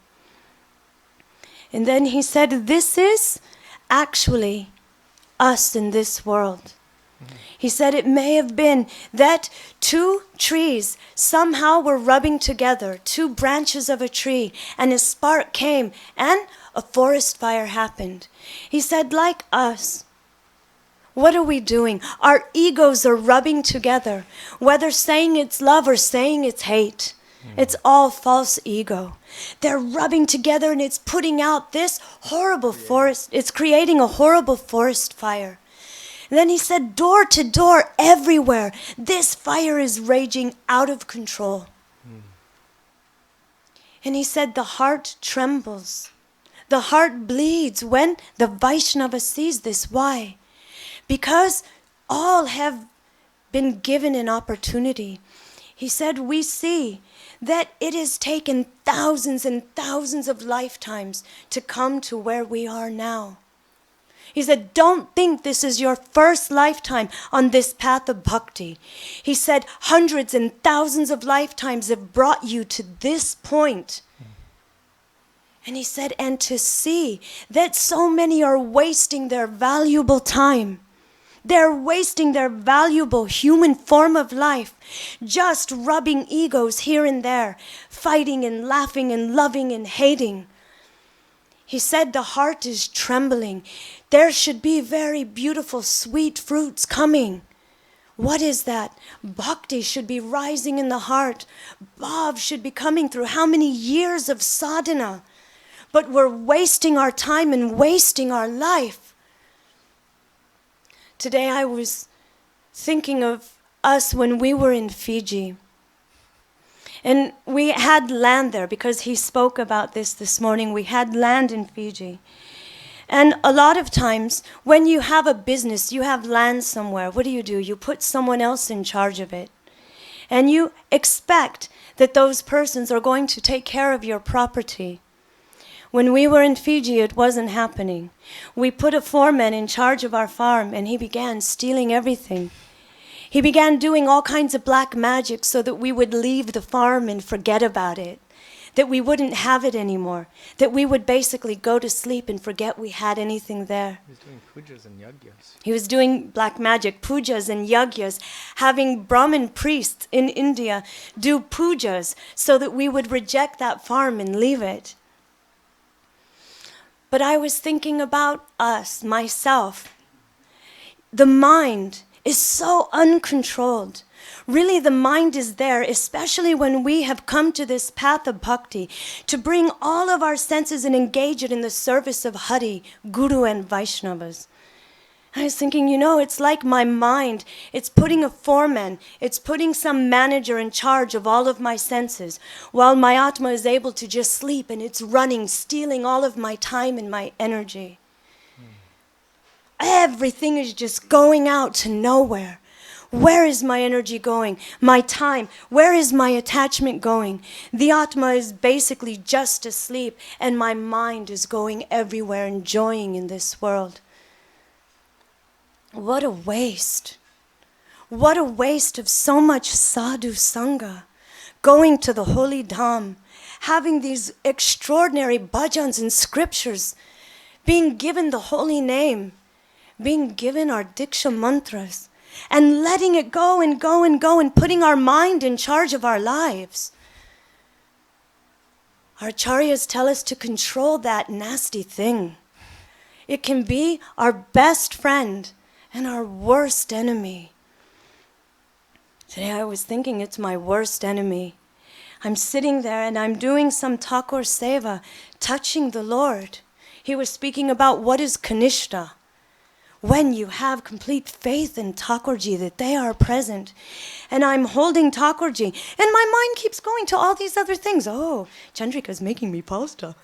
And then he said, this is actually us in this world. He said it may have been that two trees somehow were rubbing together, two branches of a tree, and a spark came and a forest fire happened. He said, like us, what are we doing? Our egos are rubbing together, whether saying it's love or saying it's hate. It's all false ego. They're rubbing together and it's putting out this horrible forest. It's creating a horrible forest fire. And then he said, door to door, everywhere, this fire is raging out of control. And he said, the heart trembles. The heart bleeds when the Vaishnava sees this. Why? Because all have been given an opportunity. He said, we see that it has taken thousands and thousands of lifetimes to come to where we are now. He said, don't think this is your first lifetime on this path of bhakti. He said, hundreds and thousands of lifetimes have brought you to this point. And he said, and to see that so many are wasting their valuable time. They're wasting their valuable human form of life, just rubbing egos here and there, fighting and laughing and loving and hating. He said the heart is trembling. There should be very beautiful, sweet fruits coming. What is that? Bhakti should be rising in the heart. Bhav should be coming through how many years of sadhana? But we're wasting our time and wasting our life. Today I was thinking of us when we were in Fiji. And we had land there because he spoke about this morning. We had land in Fiji. And a lot of times when you have a business, you have land somewhere, what do? You put someone else in charge of it. And you expect that those persons are going to take care of your property. When we were in Fiji, it wasn't happening. We put a foreman in charge of our farm, and he began stealing everything. He began doing all kinds of black magic so that we would leave the farm and forget about it, that we wouldn't have it anymore, that we would basically go to sleep and forget we had anything there. He's doing pujas and yagyas. He was doing black magic, pujas and yagyas, having Brahmin priests in India do pujas so that we would reject that farm and leave it. But I was thinking about us, myself. The mind is so uncontrolled. Really, the mind is there, especially when we have come to this path of bhakti, to bring all of our senses and engage it in the service of Hari, Guru, and Vaishnavas. I was thinking, it's like my mind. It's putting a foreman, it's putting some manager in charge of all of my senses, while my Atma is able to just sleep and it's running, stealing all of my time and my energy. Everything is just going out to nowhere. Where is my energy going? My time, where is my attachment going? The Atma is basically just asleep, and my mind is going everywhere, enjoying in this world. What a waste. What a waste of so much sadhu sangha. Going to the holy dham, having these extraordinary bhajans and scriptures, being given the holy name, being given our diksha mantras, and letting it go and go and go, and putting our mind in charge of our lives. Our acharyas tell us to control that nasty thing. It can be our best friend and our worst enemy. Today I was thinking it's my worst enemy. I'm sitting there and I'm doing some Thakur Seva, touching the Lord. He was speaking about what is Kanishta. When you have complete faith in Thakurji, that they are present. And I'm holding Thakurji, and my mind keeps going to all these other things. Oh, Chandrika's making me pasta.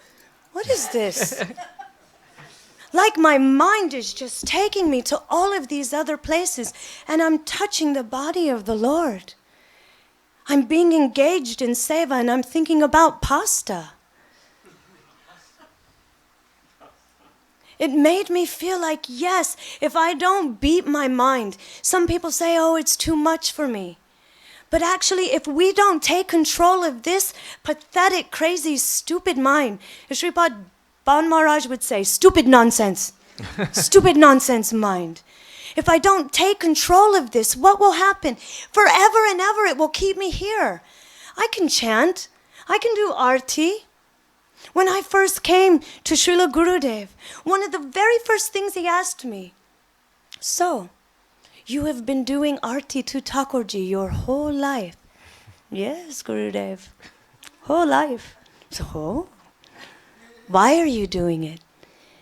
What is this? Like my mind is just taking me to all of these other places, and I'm touching the body of the Lord. I'm being engaged in seva, and I'm thinking about pasta. It made me feel like, yes, if I don't beat my mind, some people say, oh, it's too much for me. But actually, if we don't take control of this pathetic, crazy, stupid mind, as Sripad Ban Maharaj would say, stupid nonsense, stupid nonsense mind. If I don't take control of this, what will happen? Forever and ever it will keep me here. I can chant, I can do arti. When I first came to Srila Gurudev, one of the very first things he asked me, so, you have been doing arti to Thakurji your whole life? Yes, Gurudev, whole life. So, why are you doing it?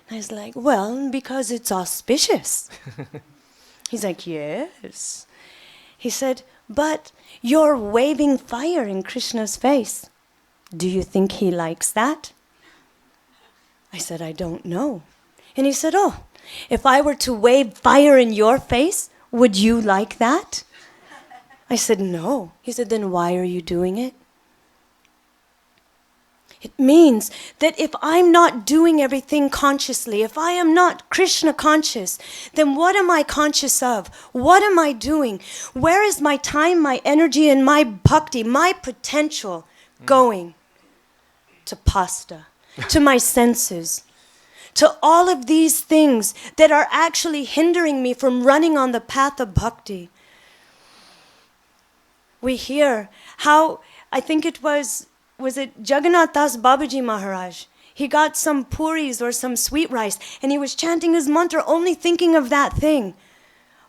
I was like, well, because it's auspicious. He's like, yes. He said, but you're waving fire in Krishna's face. Do you think he likes that? I said, I don't know. And he said, oh, if I were to wave fire in your face, would you like that? I said, no. He said, then why are you doing it? It means that if I'm not doing everything consciously, if I am not Krishna conscious, then what am I conscious of? What am I doing? Where is my time, my energy, and my bhakti, my potential going? To pasta, to my senses, to all of these things that are actually hindering me from running on the path of bhakti. We hear how, I think it was it Jagannath Das Babaji Maharaj? He got some puris or some sweet rice, and he was chanting his mantra, only thinking of that thing.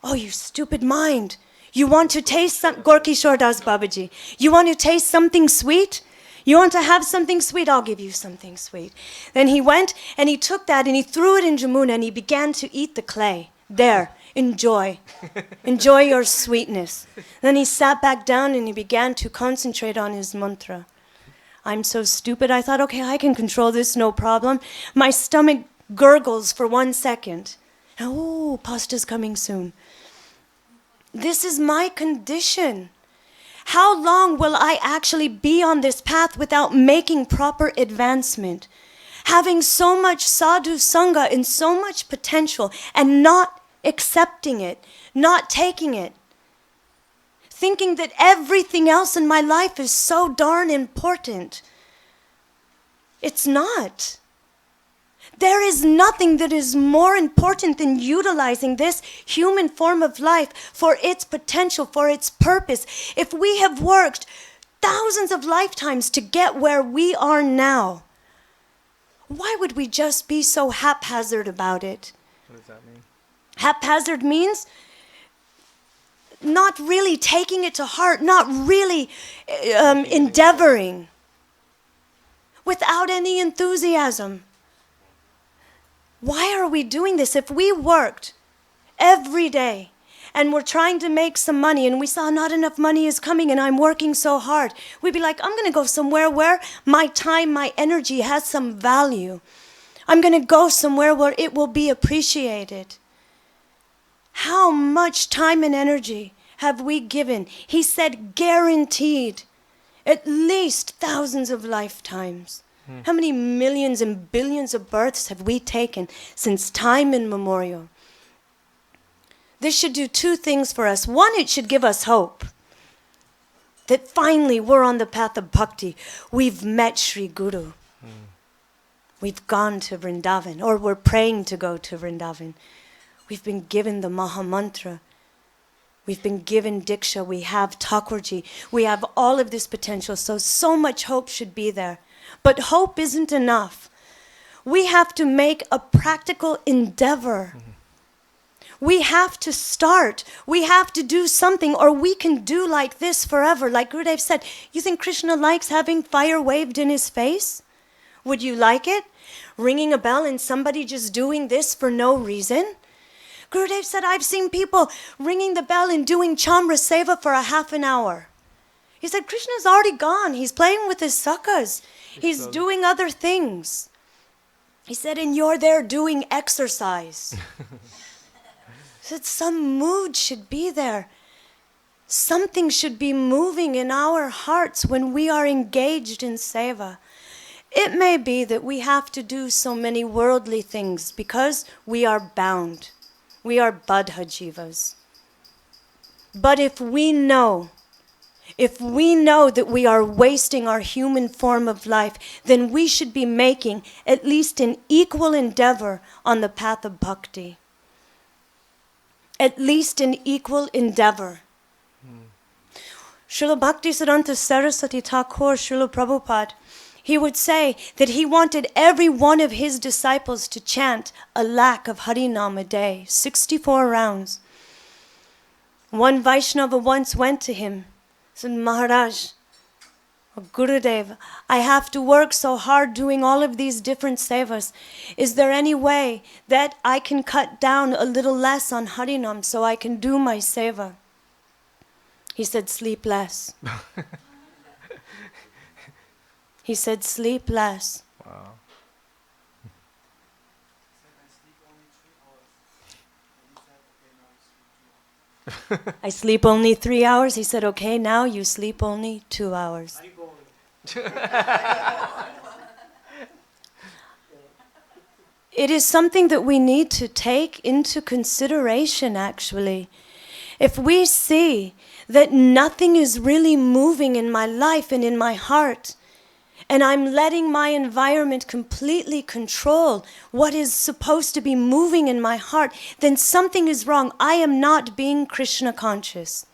Oh, you stupid mind. You want to taste some, Gorkishore Das Babaji, you want to taste something sweet? You want to have something sweet? I'll give you something sweet. Then he went and he took that and he threw it in Jamuna and he began to eat the clay. There, enjoy. Enjoy your sweetness. Then he sat back down and he began to concentrate on his mantra. I'm so stupid. I thought, okay, I can control this, no problem. My stomach gurgles for 1 second. Oh, pasta's coming soon. This is my condition. How long will I actually be on this path without making proper advancement? Having so much sadhu sangha and so much potential and not accepting it, not taking it. Thinking that everything else in my life is so darn important. It's not. There is nothing that is more important than utilizing this human form of life for its potential, for its purpose. If we have worked thousands of lifetimes to get where we are now, why would we just be so haphazard about it? What does that mean? Haphazard means not really taking it to heart, not really endeavoring, without any enthusiasm. Why are we doing this? If we worked every day and we're trying to make some money and we saw not enough money is coming and I'm working so hard, we'd be like, I'm going to go somewhere where my time, my energy has some value. I'm going to go somewhere where it will be appreciated. How much time and energy have we given? He said guaranteed at least thousands of lifetimes. How many millions and billions of births have we taken since time immemorial? This should do two things for us. One, it should give us hope that finally we're on the path of bhakti. We've met Sri Guru. We've gone to Vrindavan, or we're praying to go to Vrindavan. We've been given the Maha Mantra. We've been given Diksha. We have Thakurji. We have all of this potential. So much hope should be there. But hope isn't enough. We have to make a practical endeavor. We have to start. We have to do something, or we can do like this forever. Like Gurudev said, you think Krishna likes having fire waved in his face? Would you like it? Ringing a bell and somebody just doing this for no reason? Gurudev said, I've seen people ringing the bell and doing Chamra Seva for a half an hour. He said, Krishna's already gone. He's playing with his sakhas. He's doing other things. He said, and you're there doing exercise. He said, some mood should be there. Something should be moving in our hearts when we are engaged in seva. It may be that we have to do so many worldly things because we are bound. We are Badha Jivas. But if we know that we are wasting our human form of life, then we should be making at least an equal endeavor on the path of bhakti. At least an equal endeavor. Srila Bhaktisiddhanta Saraswati Thakur, Srila Prabhupada, he would say that he wanted every one of his disciples to chant 1,00,000 of Harinam a day, 64 rounds. One Vaishnava once went to him, said, Maharaj, Gurudev, I have to work so hard doing all of these different sevas. Is there any way that I can cut down a little less on Harinam so I can do my seva? He said, sleep less. He said, sleep less. Wow. I sleep only 3 hours. He said, okay, now you sleep only 2 hours. It is something that we need to take into consideration, actually. If we see that nothing is really moving in my life and in my heart, and I'm letting my environment completely control what is supposed to be moving in my heart, then something is wrong. I am not being Krishna conscious.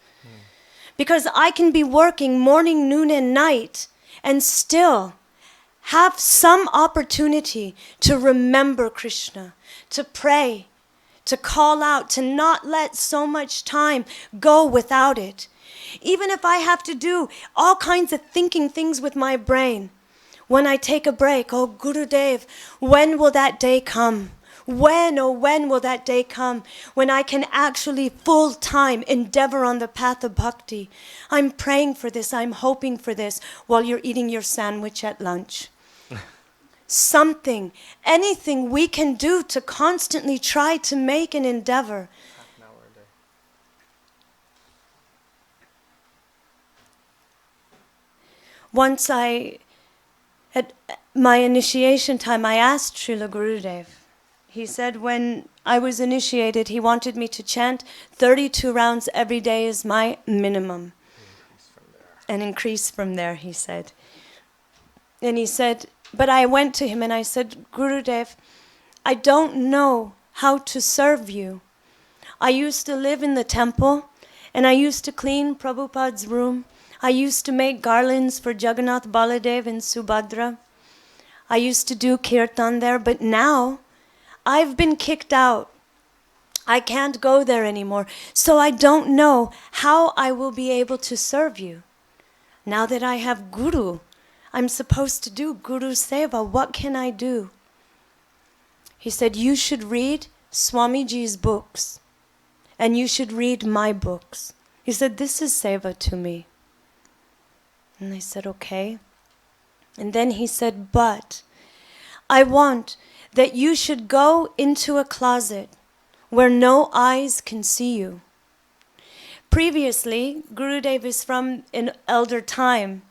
Because I can be working morning, noon, and night and still have some opportunity to remember Krishna, to pray, to call out, to not let so much time go without it. Even if I have to do all kinds of thinking things with my brain, when I take a break, oh Gurudev, when will that day come? When, oh when will that day come when I can actually full-time endeavor on the path of bhakti? I'm praying for this, I'm hoping for this while you're eating your sandwich at lunch. Something, anything we can do to constantly try to make an endeavor. Half an hour a day. Once at my initiation time, I asked Srila Gurudev. He said when I was initiated, he wanted me to chant 32 rounds every day as my minimum. And increase from there, he said. And he said, but I went to him and I said, Gurudev, I don't know how to serve you. I used to live in the temple and I used to clean Prabhupada's room. I used to make garlands for Jagannath, Baladev and Subhadra. I used to do kirtan there, but now I've been kicked out. I can't go there anymore, so I don't know how I will be able to serve you. Now that I have Guru, I'm supposed to do Guru Seva. What can I do? He said, you should read Swamiji's books, and you should read my books. He said, this is Seva to me. And I said, okay. And then he said, but I want that you should go into a closet where no eyes can see you. Previously, Gurudev is from an elder time.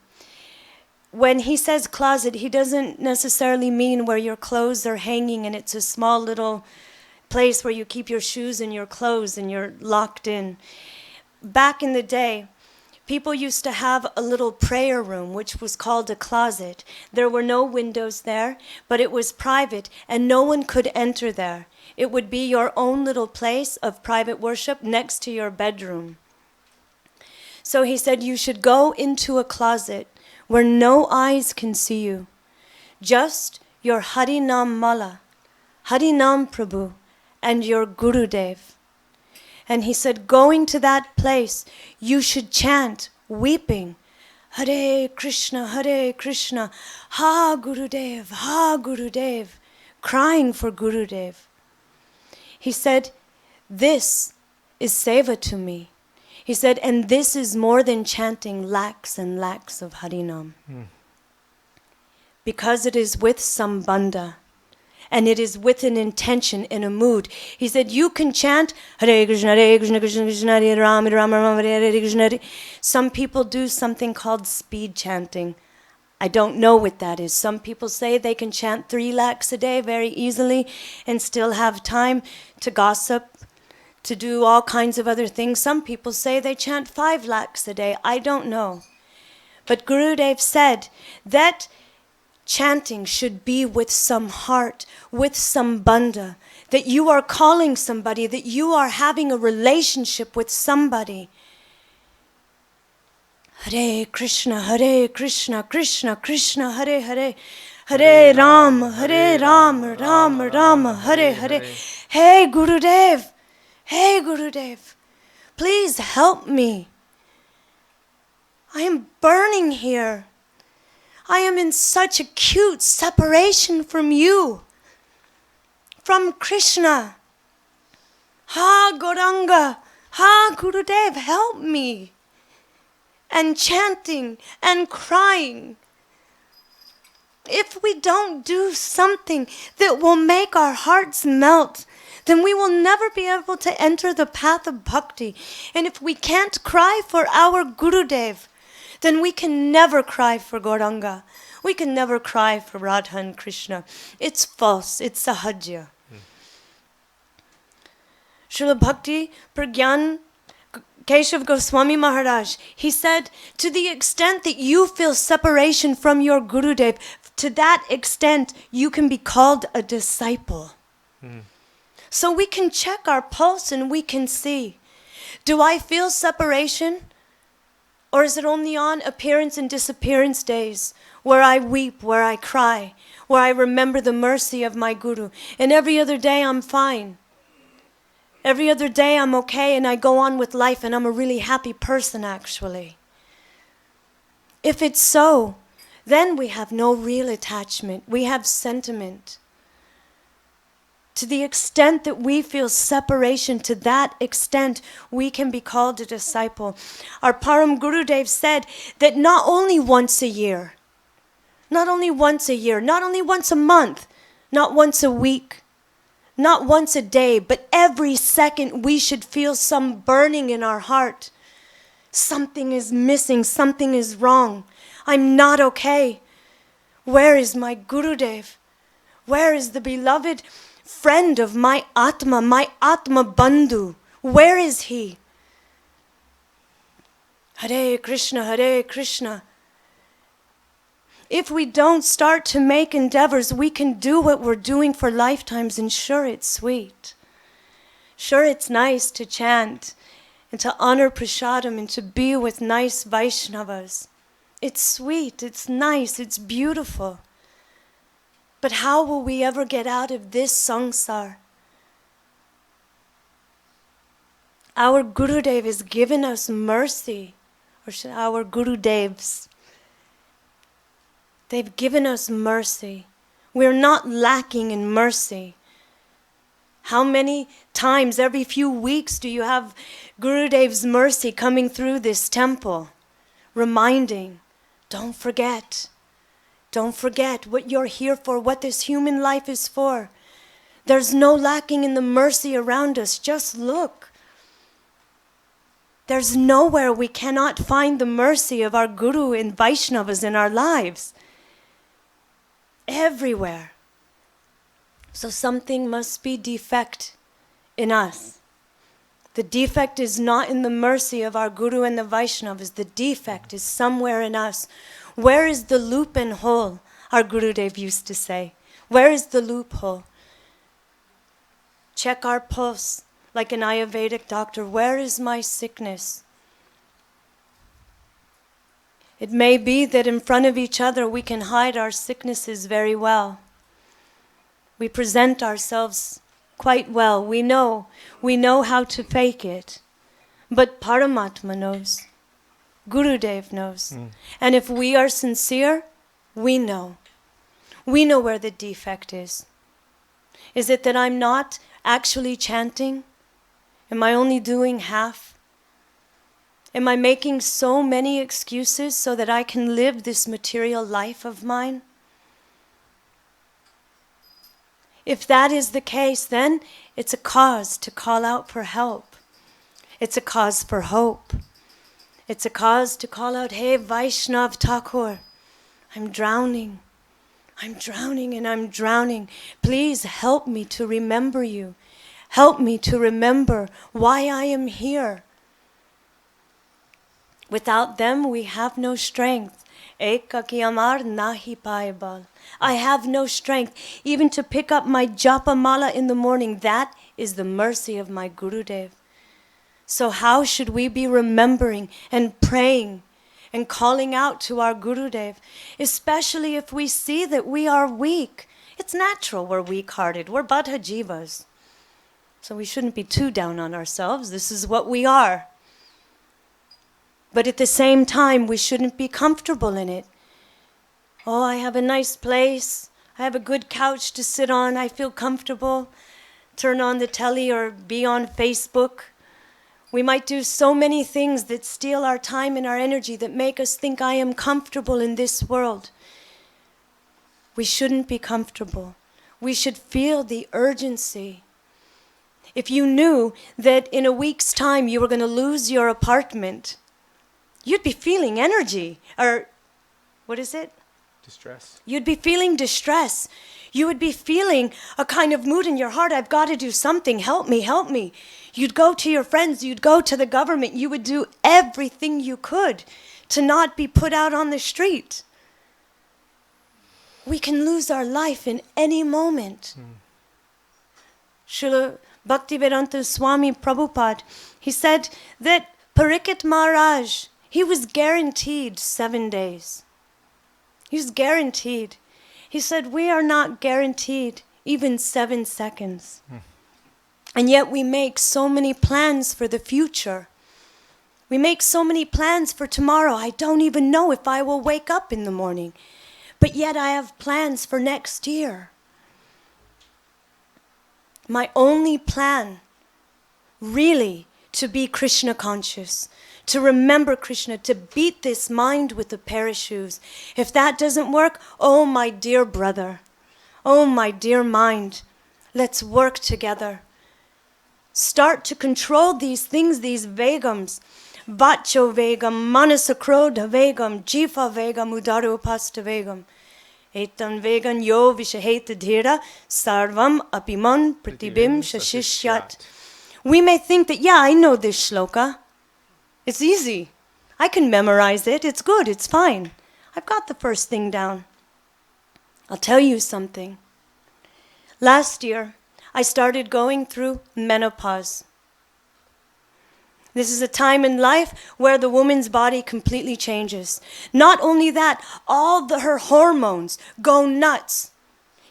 When he says closet, he doesn't necessarily mean where your clothes are hanging and it's a small little place where you keep your shoes and your clothes and you're locked in. Back in the day, people used to have a little prayer room, which was called a closet. There were no windows there, but it was private, and no one could enter there. It would be your own little place of private worship next to your bedroom. So he said you should go into a closet where no eyes can see you. Just your Harinam Mala, Harinam Prabhu, and your Gurudev. And he said, going to that place, you should chant, weeping, Hare Krishna, Ha Gurudev, crying for Gurudev. He said, this is seva to me. He said, and this is more than chanting lakhs and lakhs of Harinam. Because it is with sambandha. And it is with an intention, in a mood. He said, you can chant Hare Krishna, Krishna Krishna, Hare Rama, Rama Rama, Hare Krishna. Some people do something called speed chanting. I don't know what that is. Some people say they can chant 3 lakhs a day very easily and still have time to gossip, to do all kinds of other things. Some people say they chant 5 lakhs a day. I don't know. But Gurudev said that chanting should be with some heart, with some bandha, that you are calling somebody, that you are having a relationship with somebody. Hare Krishna, Krishna Krishna, Hare Hare, Hare Ram, Ram Ram, Hare Hare. Hey Gurudev, please help me. I am burning here. I am in such acute separation from you, from Krishna. Ha Gauranga, ha Gurudev, help me. And chanting and crying. If we don't do something that will make our hearts melt, then we will never be able to enter the path of bhakti. And if we can't cry for our Gurudev, then we can never cry for Gauranga. We can never cry for Radha and Krishna. It's false. It's sahajya. Srila Bhakti Pragyan Keshav Goswami Maharaj, he said, to the extent that you feel separation from your Gurudev, to that extent you can be called a disciple. So we can check our pulse and we can see, do I feel separation? Or is it only on appearance and disappearance days where I weep, where I cry, where I remember the mercy of my Guru? And every other day I'm fine. Every other day I'm okay and I go on with life and I'm a really happy person actually. If it's so, then we have no real attachment. We have sentiment. To the extent that we feel separation, to that extent we can be called a disciple. Our Param Gurudev said that not only once a year, not only once a month, not once a week, not once a day, but every second we should feel some burning in our heart. Something is missing, something is wrong. I'm not okay. Where is my Gurudev? Where is the beloved friend of my Atma Bandhu? Where is he? Hare Krishna, Hare Krishna. If we don't start to make endeavors, we can do what we're doing for lifetimes, and sure, it's sweet. Sure, it's nice to chant and to honor prasadam and to be with nice Vaishnavas. It's sweet, it's nice, it's beautiful. But how will we ever get out of this sangsar? Our Gurudev has given us mercy, or our Gurudevs. They've given us mercy. We're not lacking in mercy. How many times every few weeks do you have Gurudev's mercy coming through this temple, reminding, don't forget what you're here for, what this human life is for. There's no lacking in the mercy around us. Just look. There's nowhere we cannot find the mercy of our Guru and Vaishnavas in our lives. Everywhere. So something must be defect in us. The defect is not in the mercy of our Guru and the Vaishnavas. The defect is somewhere in us. Where is the loop and hole? Our Gurudev used to say. Where is the loophole? Check our pulse like an Ayurvedic doctor. Where is my sickness? It may be that in front of each other we can hide our sicknesses very well. We present ourselves quite well. We know how to fake it. But Paramatma knows. Gurudev knows. And if we are sincere, we know. We know where the defect is. Is it that I'm not actually chanting? Am I only doing half? Am I making so many excuses so that I can live this material life of mine? If that is the case, then it's a cause to call out for help. It's a cause for hope. It's a cause to call out, hey, Vaishnav Thakur, I'm drowning. I'm drowning and I'm drowning. Please help me to remember you. Help me to remember why I am here. Without them, we have no strength. Ekaki amar nahi paibal. I have no strength even to pick up my japa mala in the morning. That is the mercy of my Gurudev. So how should we be remembering and praying and calling out to our Gurudev, especially if we see that we are weak? It's natural we're weak-hearted. We're Baddha Jivas. So we shouldn't be too down on ourselves. This is what we are. But at the same time, we shouldn't be comfortable in it. Oh, I have a nice place. I have a good couch to sit on. I feel comfortable. Turn on the telly or be on Facebook. We might do so many things that steal our time and our energy that make us think I am comfortable in this world. We shouldn't be comfortable. We should feel the urgency. If you knew that in a week's time you were going to lose your apartment, you'd be feeling energy, or what is it? Distress. You'd be feeling distress. You would be feeling a kind of mood in your heart, I've got to do something, help me, help me. You'd go to your friends, you'd go to the government, you would do everything you could to not be put out on the street. We can lose our life in any moment. Srila Bhaktivedanta Swami Prabhupada, he said that Parikshit Maharaj, he was guaranteed 7 days. He was guaranteed. He said, we are not guaranteed even 7 seconds. And yet we make so many plans for the future. We make so many plans for tomorrow. I don't even know if I will wake up in the morning. But yet I have plans for next year. My only plan, really, to be Krishna conscious, to remember Krishna, to beat this mind with a pair of shoes. If that doesn't work, oh my dear brother, oh my dear mind, let's work together. Start to control these things, these vegams. Vacho vegam, manasakrodha vegam, jiva vegam, udarupasta vegam. Etan vegan yo vishaheta dhira, sarvam apiman pratibim shashishyat. We may think that, yeah, I know this shloka. It's easy. I can memorize it. It's good. It's fine. I've got the first thing down. I'll tell you something. Last year, I started going through menopause. This is a time in life where the woman's body completely changes. Not only that, her hormones go nuts.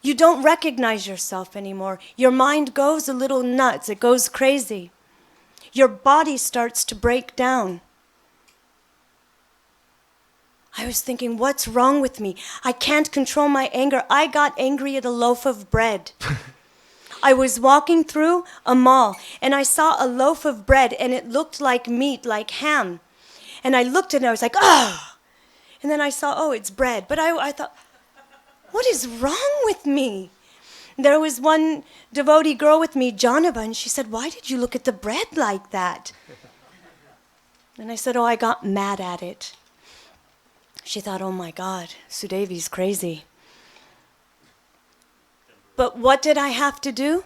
You don't recognize yourself anymore. Your mind goes a little nuts. It goes crazy. Your body starts to break down. I was thinking, what's wrong with me? I can't control my anger. I got angry at a loaf of bread. I was walking through a mall and I saw a loaf of bread and it looked like meat, like ham. And I looked at it and I was like, ah! And then I saw, oh, it's bread. But I thought, what is wrong with me? There was one devotee girl with me, Janava, and she said, why did you look at the bread like that? And I said, oh, I got mad at it. She thought, oh my God, Sudevi's crazy. But what did I have to do?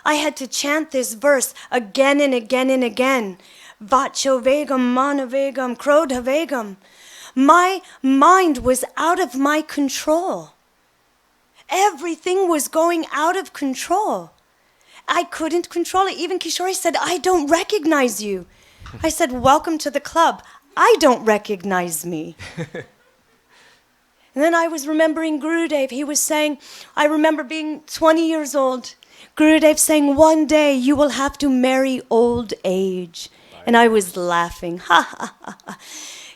I had to chant this verse again and again and again. Vacho vegam, mana vegam, krodha vegam. My mind was out of my control. Everything was going out of control. I couldn't control it. Even Kishori said, I don't recognize you. I said, welcome to the club. I don't recognize me. And then I was remembering Gurudev. He was saying, I remember being 20 years old. Gurudev saying, one day you will have to marry old age. And I was laughing. Ha ha ha ha.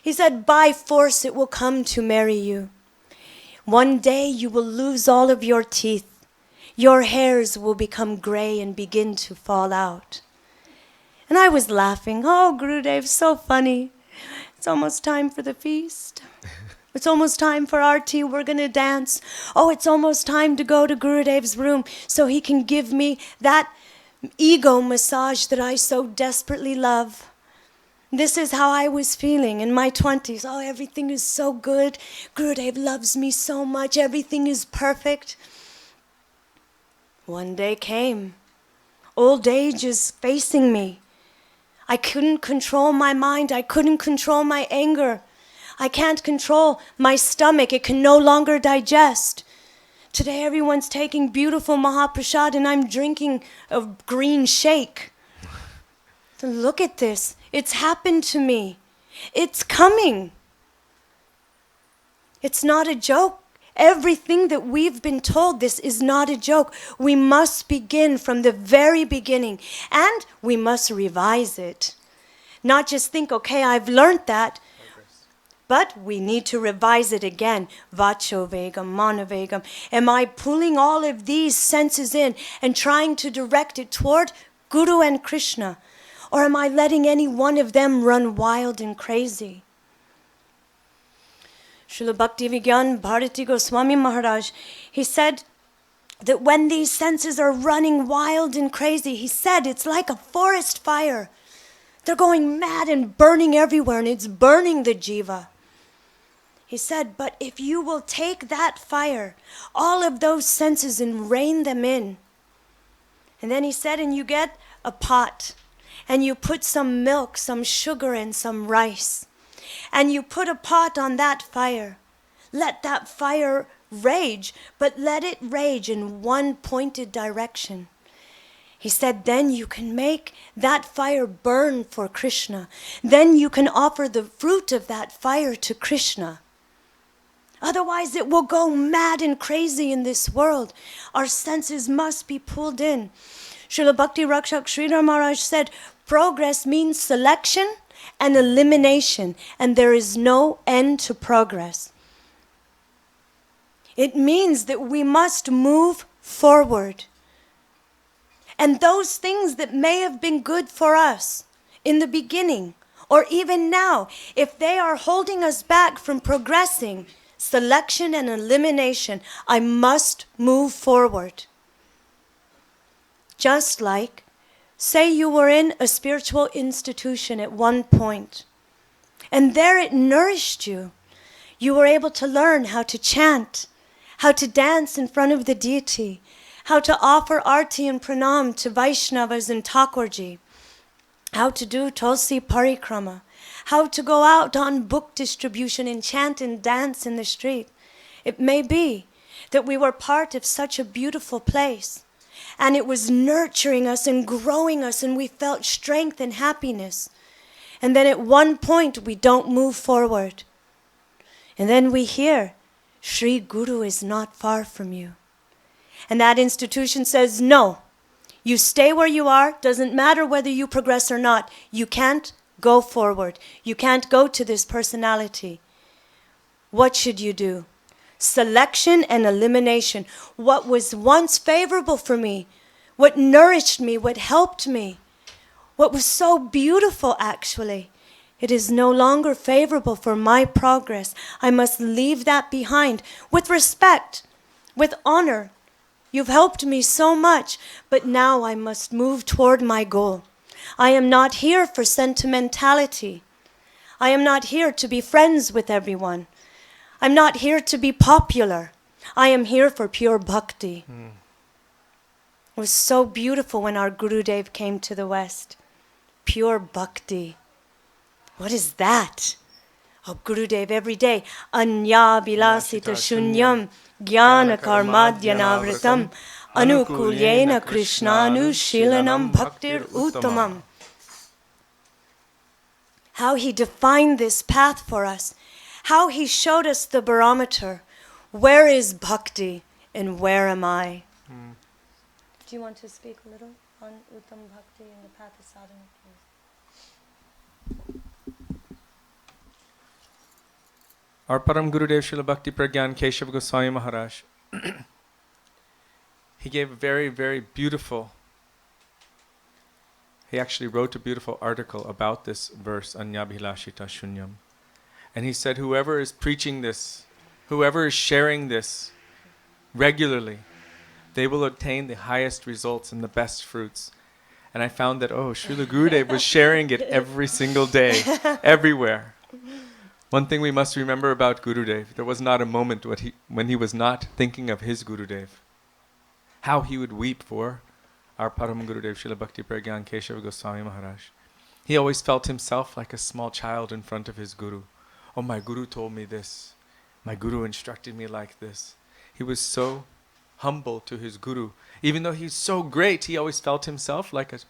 He said, by force it will come to marry you. One day you will lose all of your teeth. Your hairs will become gray and begin to fall out. And I was laughing. Oh, Gurudev, so funny. It's almost time for the feast. It's almost time for Aarti. We're going to dance. Oh, it's almost time to go to Gurudev's room so he can give me that ego massage that I so desperately love. This is how I was feeling in my 20s. Oh, everything is so good. Gurudev loves me so much. Everything is perfect. One day came. Old age is facing me. I couldn't control my mind. I couldn't control my anger. I can't control my stomach. It can no longer digest. Today everyone's taking beautiful Mahaprasad and I'm drinking a green shake. So look at this. It's happened to me. It's coming. It's not a joke. Everything that we've been told, this is not a joke. We must begin from the very beginning and we must revise it. Not just think, okay, I've learned that. But we need to revise it again. Vacho vegam, mana vegam. Am I pulling all of these senses in and trying to direct it toward Guru and Krishna? Or am I letting any one of them run wild and crazy? Srila Bhaktivinoda Bharati Goswami Maharaj, he said that when these senses are running wild and crazy, he said it's like a forest fire. They're going mad and burning everywhere and it's burning the jiva. He said, but if you will take that fire, all of those senses and rein them in. And then he said, and you get a pot and you put some milk, some sugar and some rice. And you put a pot on that fire. Let that fire rage, but let it rage in one pointed direction. He said, then you can make that fire burn for Krishna. Then you can offer the fruit of that fire to Krishna. Otherwise it will go mad and crazy in this world. Our senses must be pulled in. Srila Bhakti Rakshak Sridhar Maharaj said, progress means selection and elimination, and there is no end to progress. It means that we must move forward. And those things that may have been good for us in the beginning, or even now, if they are holding us back from progressing, selection and elimination, I must move forward. Just like, say you were in a spiritual institution at one point, and there it nourished you. You were able to learn how to chant, how to dance in front of the deity, how to offer arti and pranam to Vaishnavas and Thakurji, how to do Tulsi Parikrama, how to go out on book distribution and chant and dance in the street. It may be that we were part of such a beautiful place, and it was nurturing us and growing us, and we felt strength and happiness. And then at one point we don't move forward. And then we hear, Sri Guru is not far from you. And that institution says, no, you stay where you are, doesn't matter whether you progress or not. You can't go forward. You can't go to this personality. What should you do? Selection and elimination. What was once favorable for me, what nourished me, what helped me, what was so beautiful actually, it is no longer favorable for my progress. I must leave that behind with respect, with honor. You've helped me so much, but now I must move toward my goal. I am not here for sentimentality. I am not here to be friends with everyone. I'm not here to be popular. I am here for pure bhakti. It was so beautiful when our Gurudev came to the West. Pure bhakti. What is that? Oh, Gurudev every day. Anya vilasita shunyam jnana karmadhyanavritam anukulyena krishnanu shilanam bhaktir uttamam. How he defined this path for us. How he showed us the barometer. Where is bhakti and where am I? Do you want to speak a little on Uttam Bhakti and the path of sadhana, please? Our Param Gurudev Srila Bhakti Pragyan Keshav Goswami Maharaj, he gave a very, very beautiful, he actually wrote a beautiful article about this verse, Anyabhilashita Shunyam. And he said, whoever is preaching this, whoever is sharing this regularly, they will obtain the highest results and the best fruits. And I found that, Srila Gurudev was sharing it every single day, everywhere. One thing we must remember about Gurudev, there was not a moment when he was not thinking of his Gurudev. How he would weep for our Param Gurudev, Srila Bhakti Pragyan Keshav Goswami Maharaj. He always felt himself like a small child in front of his Guru. Oh, my Guru told me this. My Guru instructed me like this. He was so humble to his Guru. Even though he's so great, he always felt himself like a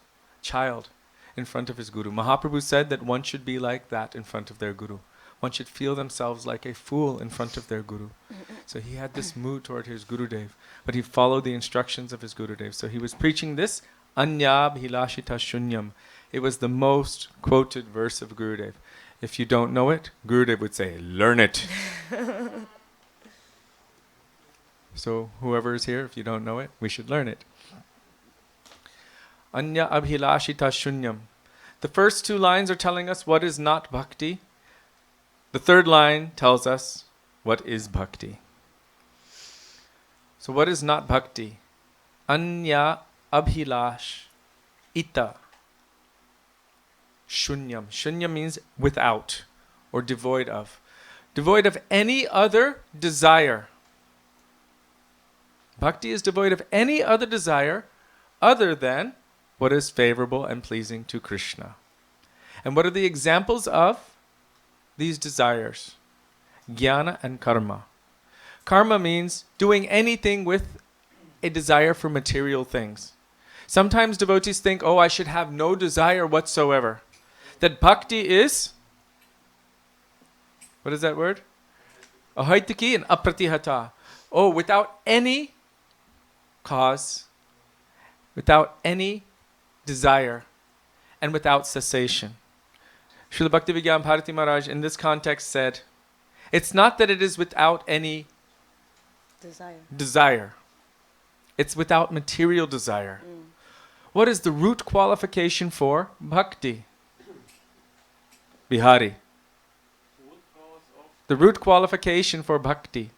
child in front of his Guru. Mahaprabhu said that one should be like that in front of their Guru. One should feel themselves like a fool in front of their Guru. So he had this mood toward his Gurudev, but he followed the instructions of his Gurudev. So he was preaching this, Anyab Hilashita Shunyam. It was the most quoted verse of Gurudev. If you don't know it, Gurudev would say, learn it. So whoever is here, if you don't know it, we should learn it. Anya abhilashita shunyam. The first two lines are telling us what is not bhakti. The third line tells us what is bhakti. So what is not bhakti? Anya abhilash ita shunyam. Shunyam means without or devoid of. Devoid of any other desire. Bhakti is devoid of any other desire other than what is favorable and pleasing to Krishna. And what are the examples of these desires? Jnana and karma. Karma means doing anything with a desire for material things. Sometimes devotees think, I should have no desire whatsoever. That bhakti is, what is that word? Ahaitaki and apratihata. Without any cause, without any desire, and without cessation. Srila Bhaktivinoda Bharati Maharaj in this context said, it's not that it is without any desire. It's without material desire. What is the root qualification for bhakti? Bihari. The root qualification for bhakti.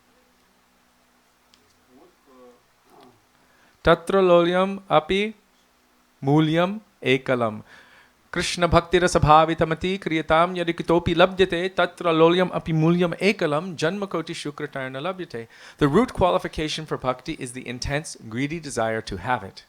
Tatra lolyam api mulyam ekalam. Krishna bhakti rasa bhavitamati kriyatam yadikitopi labdyate tatra lolyam api mulyam ekalam janma koti shukratarna labdyate. The root qualification for bhakti is the intense, greedy desire to have it.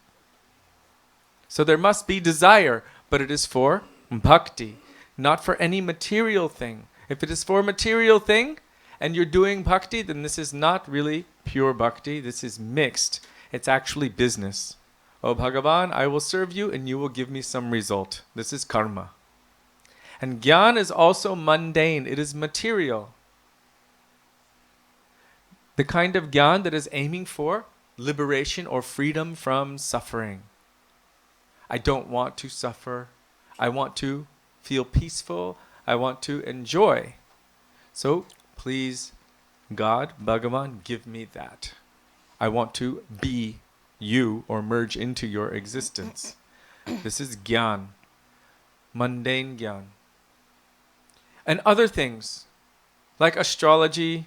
So there must be desire, but it is for bhakti, not for any material thing. If it is for a material thing and you're doing bhakti, then this is not really pure bhakti. This is mixed. It's actually business. Oh Bhagavan, I will serve you and you will give me some result. This is karma. And jnana is also mundane. It is material. The kind of jnana that is aiming for liberation or freedom from suffering. I don't want to suffer. I want to feel peaceful. I want to enjoy. So please, God, Bhagavan, give me that. I want to be you or merge into your existence. This is jnana, mundane jnana. And other things, like astrology,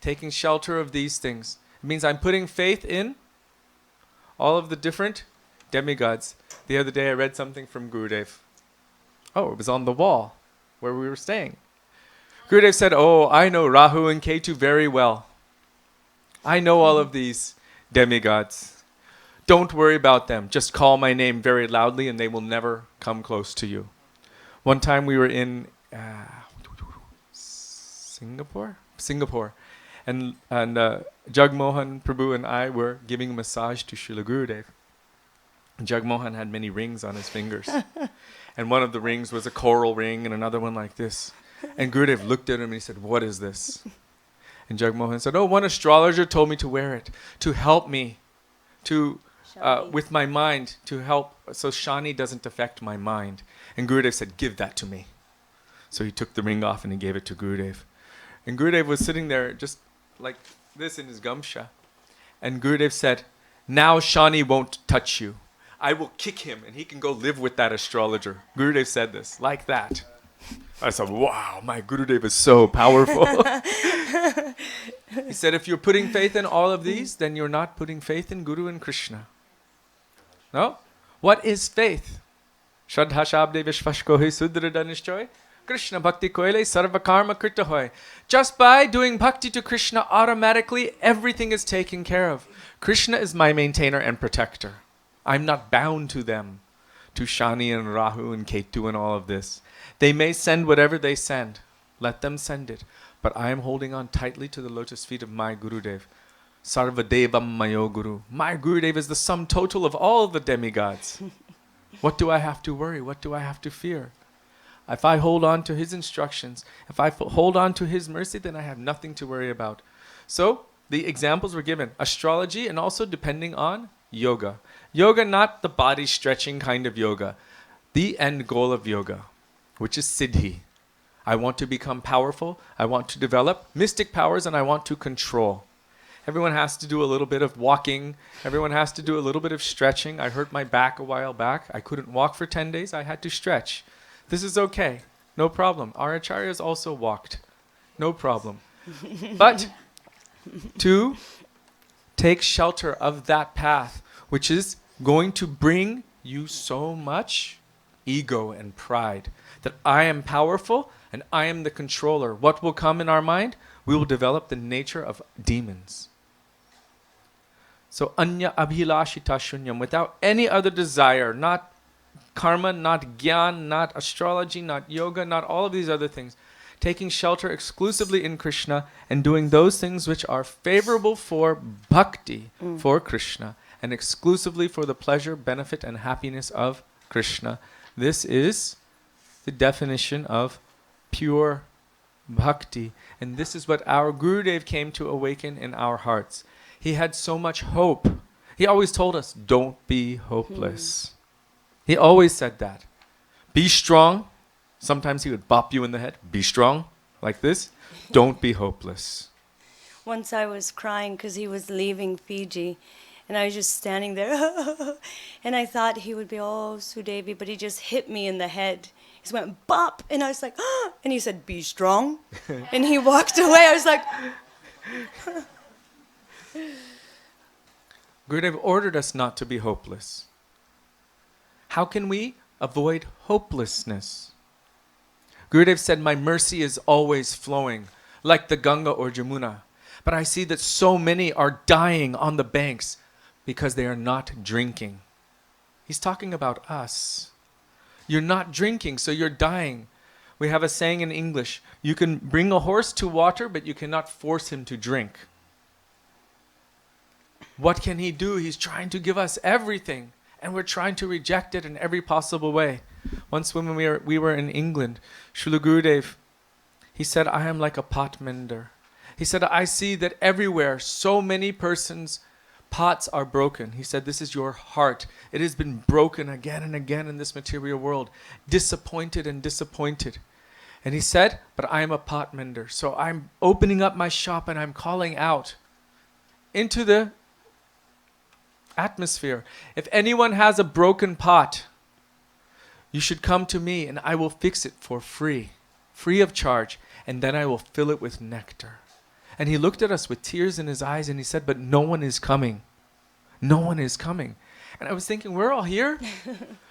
taking shelter of these things. It means I'm putting faith in all of the different demigods. The other day I read something from Gurudev. It was on the wall. where we were staying. Gurudev said, "Oh, I know Rahu and Ketu very well. I know all of these demigods. Don't worry about them. Just call my name very loudly and they will never come close to you." One time we were in Singapore, and Mohan Prabhu and I were giving a massage to Srila Gurudev. Mohan had many rings on his fingers, and one of the rings was a coral ring, and another one like this. And Gurudev looked at him and he said, "What is this?" And Mohan said, "Oh, one astrologer told me to wear it to help me, to with my mind, to help so Shani doesn't affect my mind." And Gurudev said, "Give that to me." So he took the ring off and he gave it to Gurudev. And Gurudev was sitting there just like this in his gamsha. And Gurudev said, "Now Shani won't touch you. I will kick him and he can go live with that astrologer." Gurudev said this, like that. I said, "Wow, my Gurudev is so powerful." He said, "If you're putting faith in all of these, then you're not putting faith in Guru and Krishna." No? What is faith? Shraddha Shabde Vishvashko Hai Sudrada Nishchoy. Krishna Bhakti Koile Sarva Karma Krita Hoy. Just by doing bhakti to Krishna, automatically everything is taken care of. Krishna is my maintainer and protector. I'm not bound to them, to Shani and Rahu and Ketu and all of this. They may send whatever they send. Let them send it. But I am holding on tightly to the lotus feet of my Gurudev. Sarva Devam Mayo Guru. My Gurudev is the sum total of all the demigods. What do I have to worry? What do I have to fear? If I hold on to his instructions, if I hold on to his mercy, then I have nothing to worry about. So the examples were given. Astrology and also depending on yoga. Yoga, not the body stretching kind of yoga. The end goal of yoga, which is siddhi. I want to become powerful. I want to develop mystic powers and I want to control. Everyone has to do a little bit of walking. Everyone has to do a little bit of stretching. I hurt my back a while back. I couldn't walk for 10 days. I had to stretch. This is okay. No problem. Our acharyas also walked. No problem. But to take shelter of that path, which is going to bring you so much ego and pride, that I am powerful and I am the controller. What will come in our mind? We will develop the nature of demons. So anya abhilashita shunyam, without any other desire, not karma, not gyan, not astrology, not yoga, not all of these other things. Taking shelter exclusively in Krishna and doing those things which are favorable for bhakti, for Krishna, and exclusively for the pleasure, benefit, and happiness of Krishna. This is the definition of pure bhakti. And this is what our Gurudev came to awaken in our hearts. He had so much hope. He always told us, don't be hopeless. He always said that. Be strong. Sometimes he would bop you in the head. Be strong, like this. Don't be hopeless. Once I was crying because he was leaving Fiji, and I was just standing there, and I thought he would be, "Oh, Sudevi," but he just hit me in the head. He just went bop, and I was like, "Oh," and he said, "Be strong," and he walked away. I was like, Gurudev ordered us not to be hopeless. How can we avoid hopelessness? Gurudev said, my mercy is always flowing, like the Ganga or Jamuna. But I see that so many are dying on the banks because they are not drinking. He's talking about us. You're not drinking, so you're dying. We have a saying in English, you can bring a horse to water, but you cannot force him to drink. What can he do? He's trying to give us everything, and we're trying to reject it in every possible way. Once when we were in England, Srila Gurudev, he said, I am like a pot mender. He said, I see that everywhere so many persons' pots are broken. He said, this is your heart. It has been broken again and again in this material world, disappointed and disappointed. And he said, but I am a pot mender. So I'm opening up my shop and I'm calling out into the atmosphere. If anyone has a broken pot, you should come to me and I will fix it for free of charge, and then I will fill it with nectar. And he looked at us with tears in his eyes and he said, but no one is coming. No one is coming. And I was thinking, we're all here?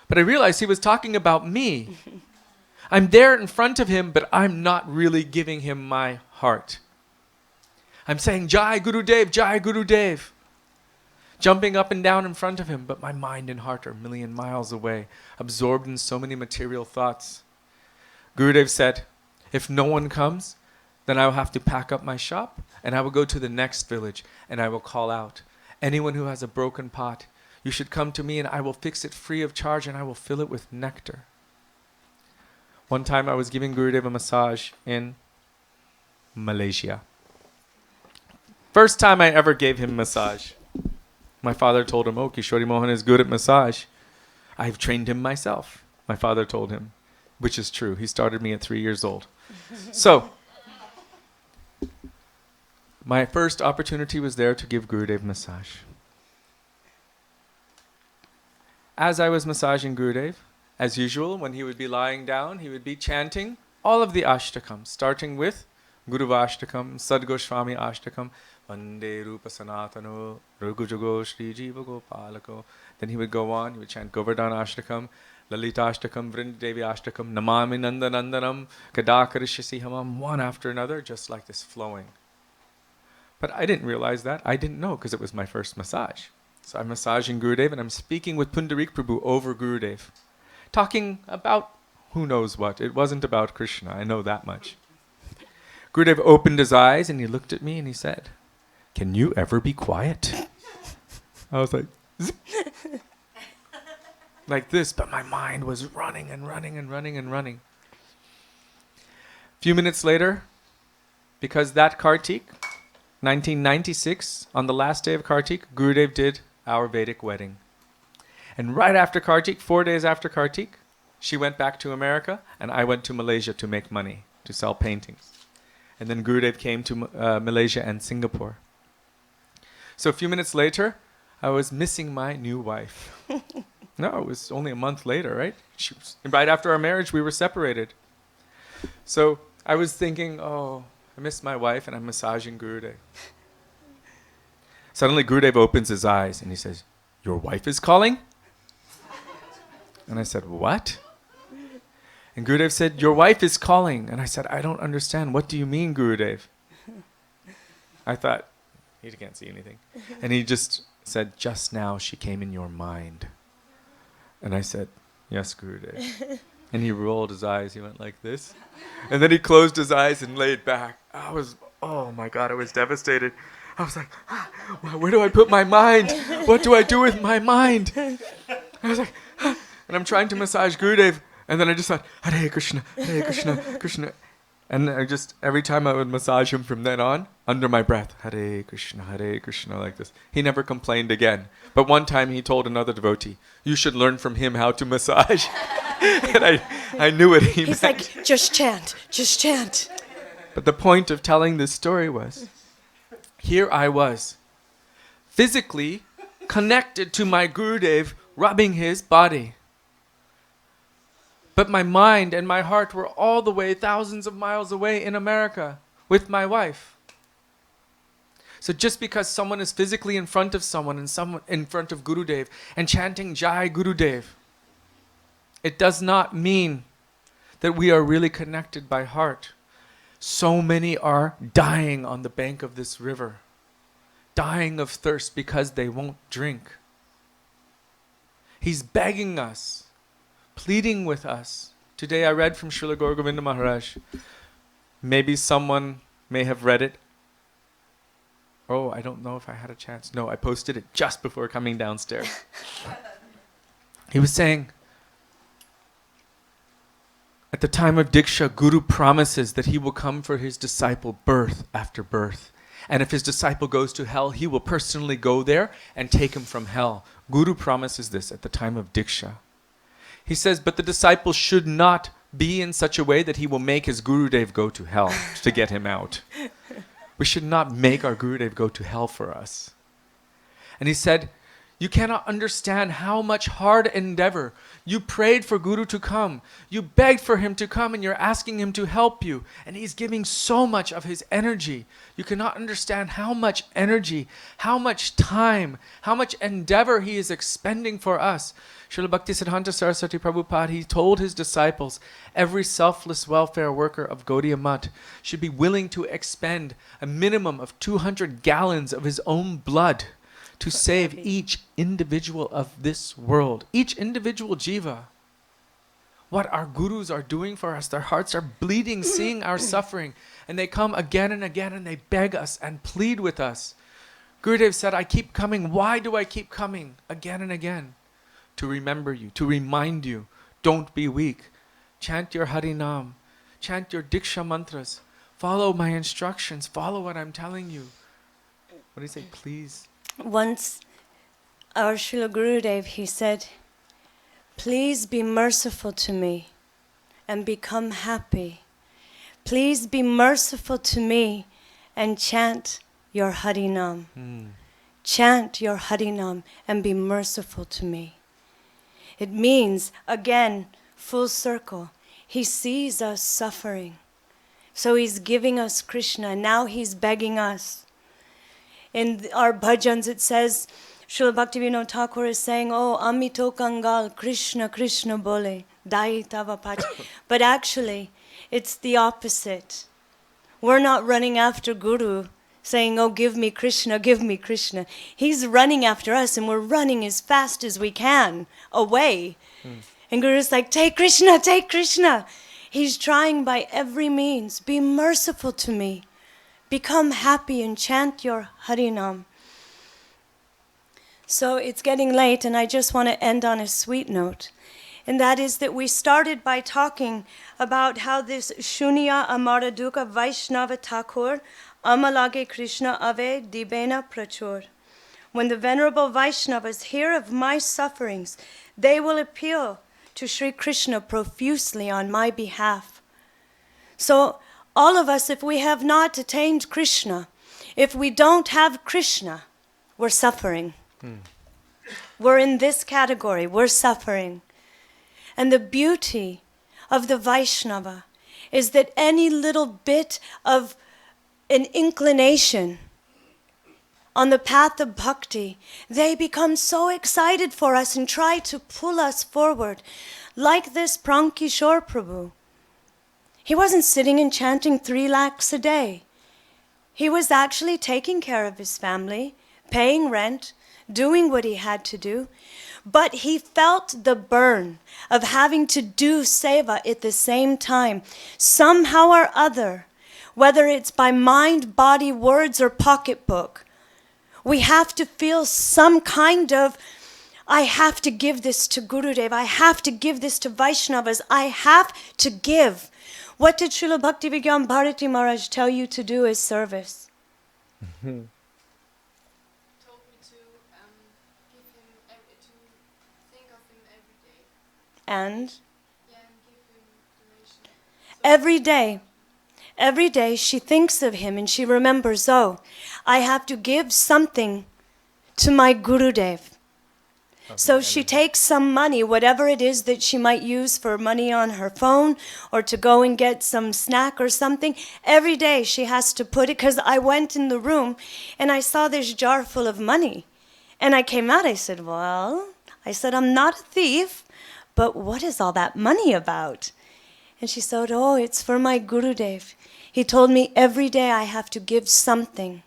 But I realized he was talking about me. I'm there in front of him, but I'm not really giving him my heart. I'm saying, Jai Gurudev, Jai Gurudev. Jumping up and down in front of him, but my mind and heart are a million miles away, absorbed in so many material thoughts. Gurudev said, if no one comes, then I will have to pack up my shop and I will go to the next village and I will call out, anyone who has a broken pot, you should come to me and I will fix it free of charge and I will fill it with nectar. One time I was giving Gurudev a massage in Malaysia. First time I ever gave him massage. My father told him, oh, Kishori Mohan is good at massage. I've trained him myself, my father told him, which is true. He started me at 3 years old. So, my first opportunity was there to give Gurudev massage. As I was massaging Gurudev, as usual, when he would be lying down, he would be chanting all of the Ashtakams, starting with Guru Ashtakam, Sadgoswami Ashtakam, Vande Rupa Sanatano, Raghujago Shri Jiva Gopalako. Then he would go on, he would chant Govardhan Ashtakam, Lalita Ashtakam, Vrindadevi Ashtakam, Namami Nandanandanam, Kadakarishasi Hamam, one after another, just like this flowing. But I didn't realize that. I didn't know because it was my first massage. So I'm massaging Gurudev and I'm speaking with Pundarik Prabhu over Gurudev, talking about who knows what. It wasn't about Krishna, I know that much. Gurudev opened his eyes and he looked at me and he said, can you ever be quiet? I was like, zip. Like this, but my mind was running and running and running and running. A few minutes later, because that Kartik, 1996, on the last day of Kartik, Gurudev did our Vedic wedding. And right after Kartik, 4 days after Kartik, she went back to America and I went to Malaysia to make money, to sell paintings. And then Gurudev came to Malaysia and Singapore. So a few minutes later, I was missing my new wife. No, it was only a month later, right? Right after our marriage, we were separated. So I was thinking, oh, I miss my wife and I'm massaging Gurudev. Suddenly Gurudev opens his eyes and he says, your wife is calling? And I said, what? And Gurudev said, your wife is calling. And I said, I don't understand. What do you mean, Gurudev? I thought, he can't see anything. And he just said, just now she came in your mind. And I said, yes, Gurudev. And he rolled his eyes. He went like this. And then he closed his eyes and laid back. Oh my God, I was devastated. I was like, where do I put my mind? What do I do with my mind? I was like, and I'm trying to massage Gurudev. And then I just thought, Hare Krishna, Krishna. And I just, every time I would massage him from then on, under my breath, Hare Krishna, like this. He never complained again. But one time he told another devotee, you should learn from him how to massage. And I knew what he meant. He's like, just chant, just chant. But the point of telling this story was, here I was, physically connected to my Gurudev, rubbing his body. But my mind and my heart were all the way thousands of miles away in America with my wife. So just because someone is physically in front of someone and someone in front of Gurudev and chanting Jai Gurudev, it does not mean that we are really connected by heart. So many are dying on the bank of this river, dying of thirst because they won't drink. He's begging us, pleading with us. Today I read from Srila Gaur Govinda Maharaj. Maybe someone may have read it. Oh, I don't know if I had a chance. No, I posted it just before coming downstairs. He was saying, at the time of Diksha, Guru promises that he will come for his disciple birth after birth. And if his disciple goes to hell, he will personally go there and take him from hell. Guru promises this at the time of Diksha. He says, but the disciple should not be in such a way that he will make his Gurudev go to hell to get him out. We should not make our Gurudev go to hell for us. And he said, You cannot understand how much hard endeavor. You prayed for Guru to come. You begged for him to come and you're asking him to help you. And he's giving so much of his energy. You cannot understand how much energy, how much time, how much endeavor he is expending for us. Srila Bhaktisiddhanta Saraswati Prabhupada, he told his disciples, every selfless welfare worker of Gaudiya Math should be willing to expend a minimum of 200 gallons of his own blood to save each individual of this world, each individual jiva. What our gurus are doing for us, their hearts are bleeding seeing our suffering, and they come again and again and they beg us and plead with us. Gurudev said, I keep coming. Why do I keep coming again and again? To remember you, to remind you, don't be weak. Chant your Hari Nam, chant your Diksha mantras, follow my instructions, follow what I'm telling you. What do you say, please? Once, our Srila Gurudev, he said, please be merciful to me and become happy. Please be merciful to me and chant your Hari Nam. Chant your Hari Nam and be merciful to me. It means, again, full circle. He sees us suffering. So he's giving us Krishna, and now he's begging us. In our bhajans it says, Srila Bhaktivinoda Thakur is saying, oh, Amito Kangal, Krishna, Krishna bole, Dai Tava Pach. But actually, it's the opposite. We're not running after Guru, saying, oh, give me Krishna, give me Krishna. He's running after us, and we're running as fast as we can, away. And Guru's like, take Krishna, take Krishna. He's trying by every means, be merciful to me. Become happy and chant your Hari Nam. So it's getting late, and I just want to end on a sweet note. And that is that we started by talking about how this Shunya Amara Dukkha Vaishnava Thakur Amalage Krishna Ave Dibena Prachur. When the Venerable Vaishnavas hear of my sufferings, they will appeal to Sri Krishna profusely on my behalf. So all of us, if we have not attained Krishna, if we don't have Krishna, we're suffering. We're in this category, we're suffering. And the beauty of the Vaishnava is that any little bit of an inclination on the path of bhakti, they become so excited for us and try to pull us forward. Like this Kishori Prabhu. He wasn't sitting and chanting 3 lakhs a day. He was actually taking care of his family, paying rent, doing what he had to do. But he felt the burn of having to do seva at the same time. Somehow or other, whether it's by mind, body, words, or pocketbook, we have to feel some kind of, I have to give this to Gurudev, I have to give this to Vaishnavas, I have to give. What did Srila Bhaktivinoda Bharati Maharaj tell you to do as service? Told me to give him to think of him every day. And Yeah, and give him donation. every day she thinks of him and she remembers, oh, I have to give something to my Gurudev. So she takes some money, whatever it is that she might use for money on her phone or to go and get some snack or something. Every day she has to put it, because I went in the room and I saw this jar full of money. And I came out, I said, I'm not a thief, but what is all that money about? And she said, oh, it's for my Gurudev. He told me every day I have to give something.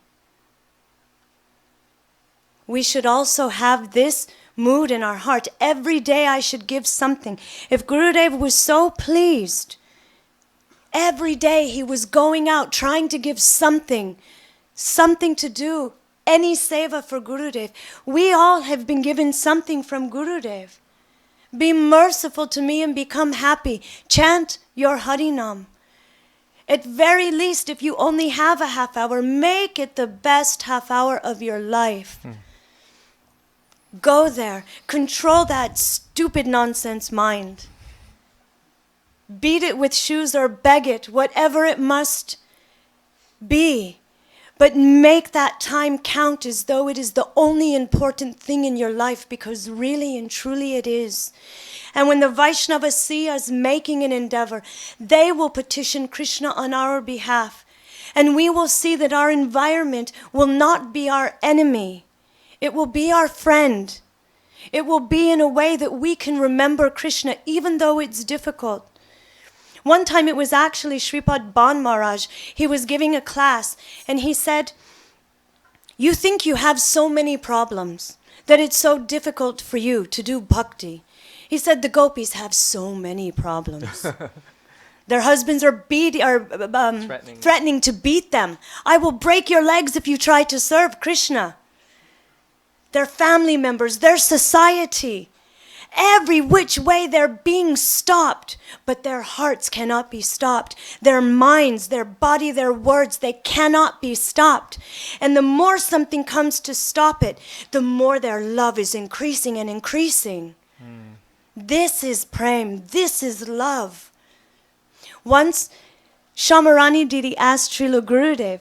We should also have this mood in our heart. Every day I should give something. If Gurudev was so pleased, every day he was going out trying to give something to do, any seva for Gurudev. We all have been given something from Gurudev. Be merciful to me and become happy. Chant your Hari Nam. At very least, if you only have a half hour, make it the best half hour of your life. Go there. Control that stupid nonsense mind. Beat it with shoes or beg it, whatever it must be. But make that time count as though it is the only important thing in your life, because really and truly it is. And when the Vaishnavas see us making an endeavor, they will petition Krishna on our behalf. And we will see that our environment will not be our enemy. It will be our friend. It will be in a way that we can remember Krishna even though it's difficult. One time it was actually Sripad Ban Maharaj. He was giving a class and he said, "You think you have so many problems, that it's so difficult for you to do bhakti." He said, "The gopis have so many problems. Their husbands are threatening to beat them. I will break your legs if you try to serve Krishna. Their family members, their society, every which way they're being stopped, but their hearts cannot be stopped. Their minds, their body, their words, they cannot be stopped. And the more something comes to stop it, the more their love is increasing and increasing." This is prem, this is love. Once Shamarani Didi asked Srila Gurudev,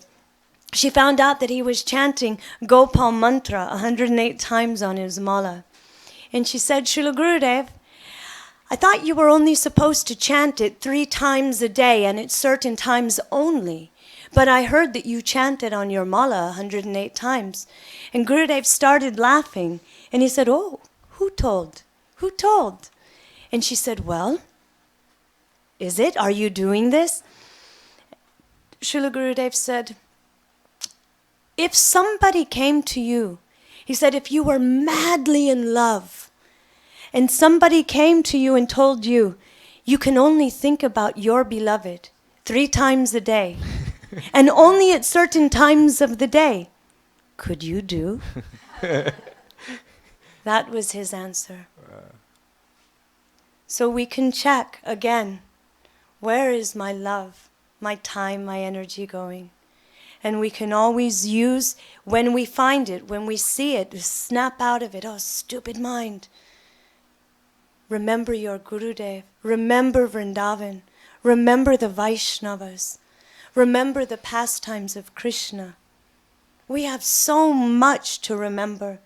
she found out that he was chanting Gopal mantra 108 times on his mala. And she said, "Srila Gurudev, I thought you were only supposed to chant it 3 times a day and at certain times only. But I heard that you chanted on your mala 108 times. And Gurudev started laughing. And he said, "Oh, who told? Who told?" And she said, "Well, is it? Are you doing this?" Srila Gurudev said, "If somebody came to you," he said, "if you were madly in love, and somebody came to you and told you, you can only think about your beloved 3 times a day, and only at certain times of the day, could you do?" That was his answer. So we can check again, where is my love, my time, my energy going? And we can always use, when we find it, when we see it, snap out of it. "Oh, stupid mind. Remember your Gurudev. Remember Vrindavan. Remember the Vaishnavas. Remember the pastimes of Krishna." We have so much to remember.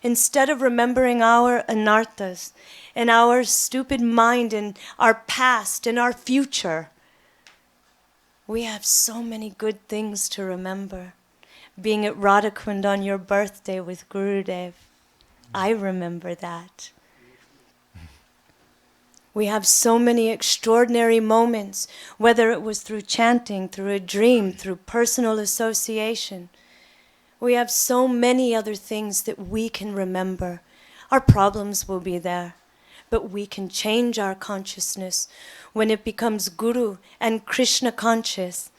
Instead of remembering our anarthas and our stupid mind and our past and our future, we have so many good things to remember. Being at Radhakund on your birthday with Gurudev, I remember that. We have so many extraordinary moments, whether it was through chanting, through a dream, through personal association. We have so many other things that we can remember. Our problems will be there, but we can change our consciousness. When it becomes Guru and Krishna conscious,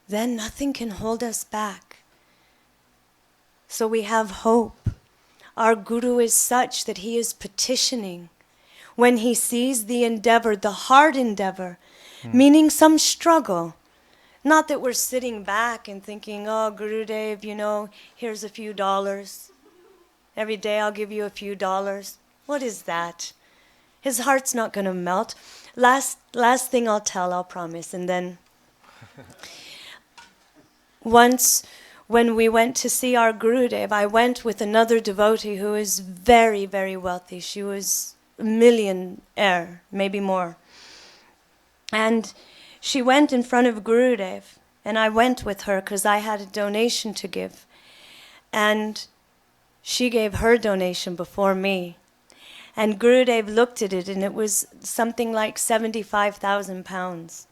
then nothing can hold us back. So we have hope. Our Guru is such that he is petitioning. When he sees the endeavor, the hard endeavor, meaning some struggle, not that we're sitting back and thinking, "Oh, Gurudev, here's a few dollars. Every day I'll give you a few dollars." What is that? His heart's not going to melt. Last thing I'll tell, I'll promise. And then once when we went to see our Gurudev, I went with another devotee who is very, very wealthy. She was a millionaire, maybe more. And she went in front of Gurudev, and I went with her because I had a donation to give. And she gave her donation before me. And Gurudev looked at it, and it was something like 75,000 pounds.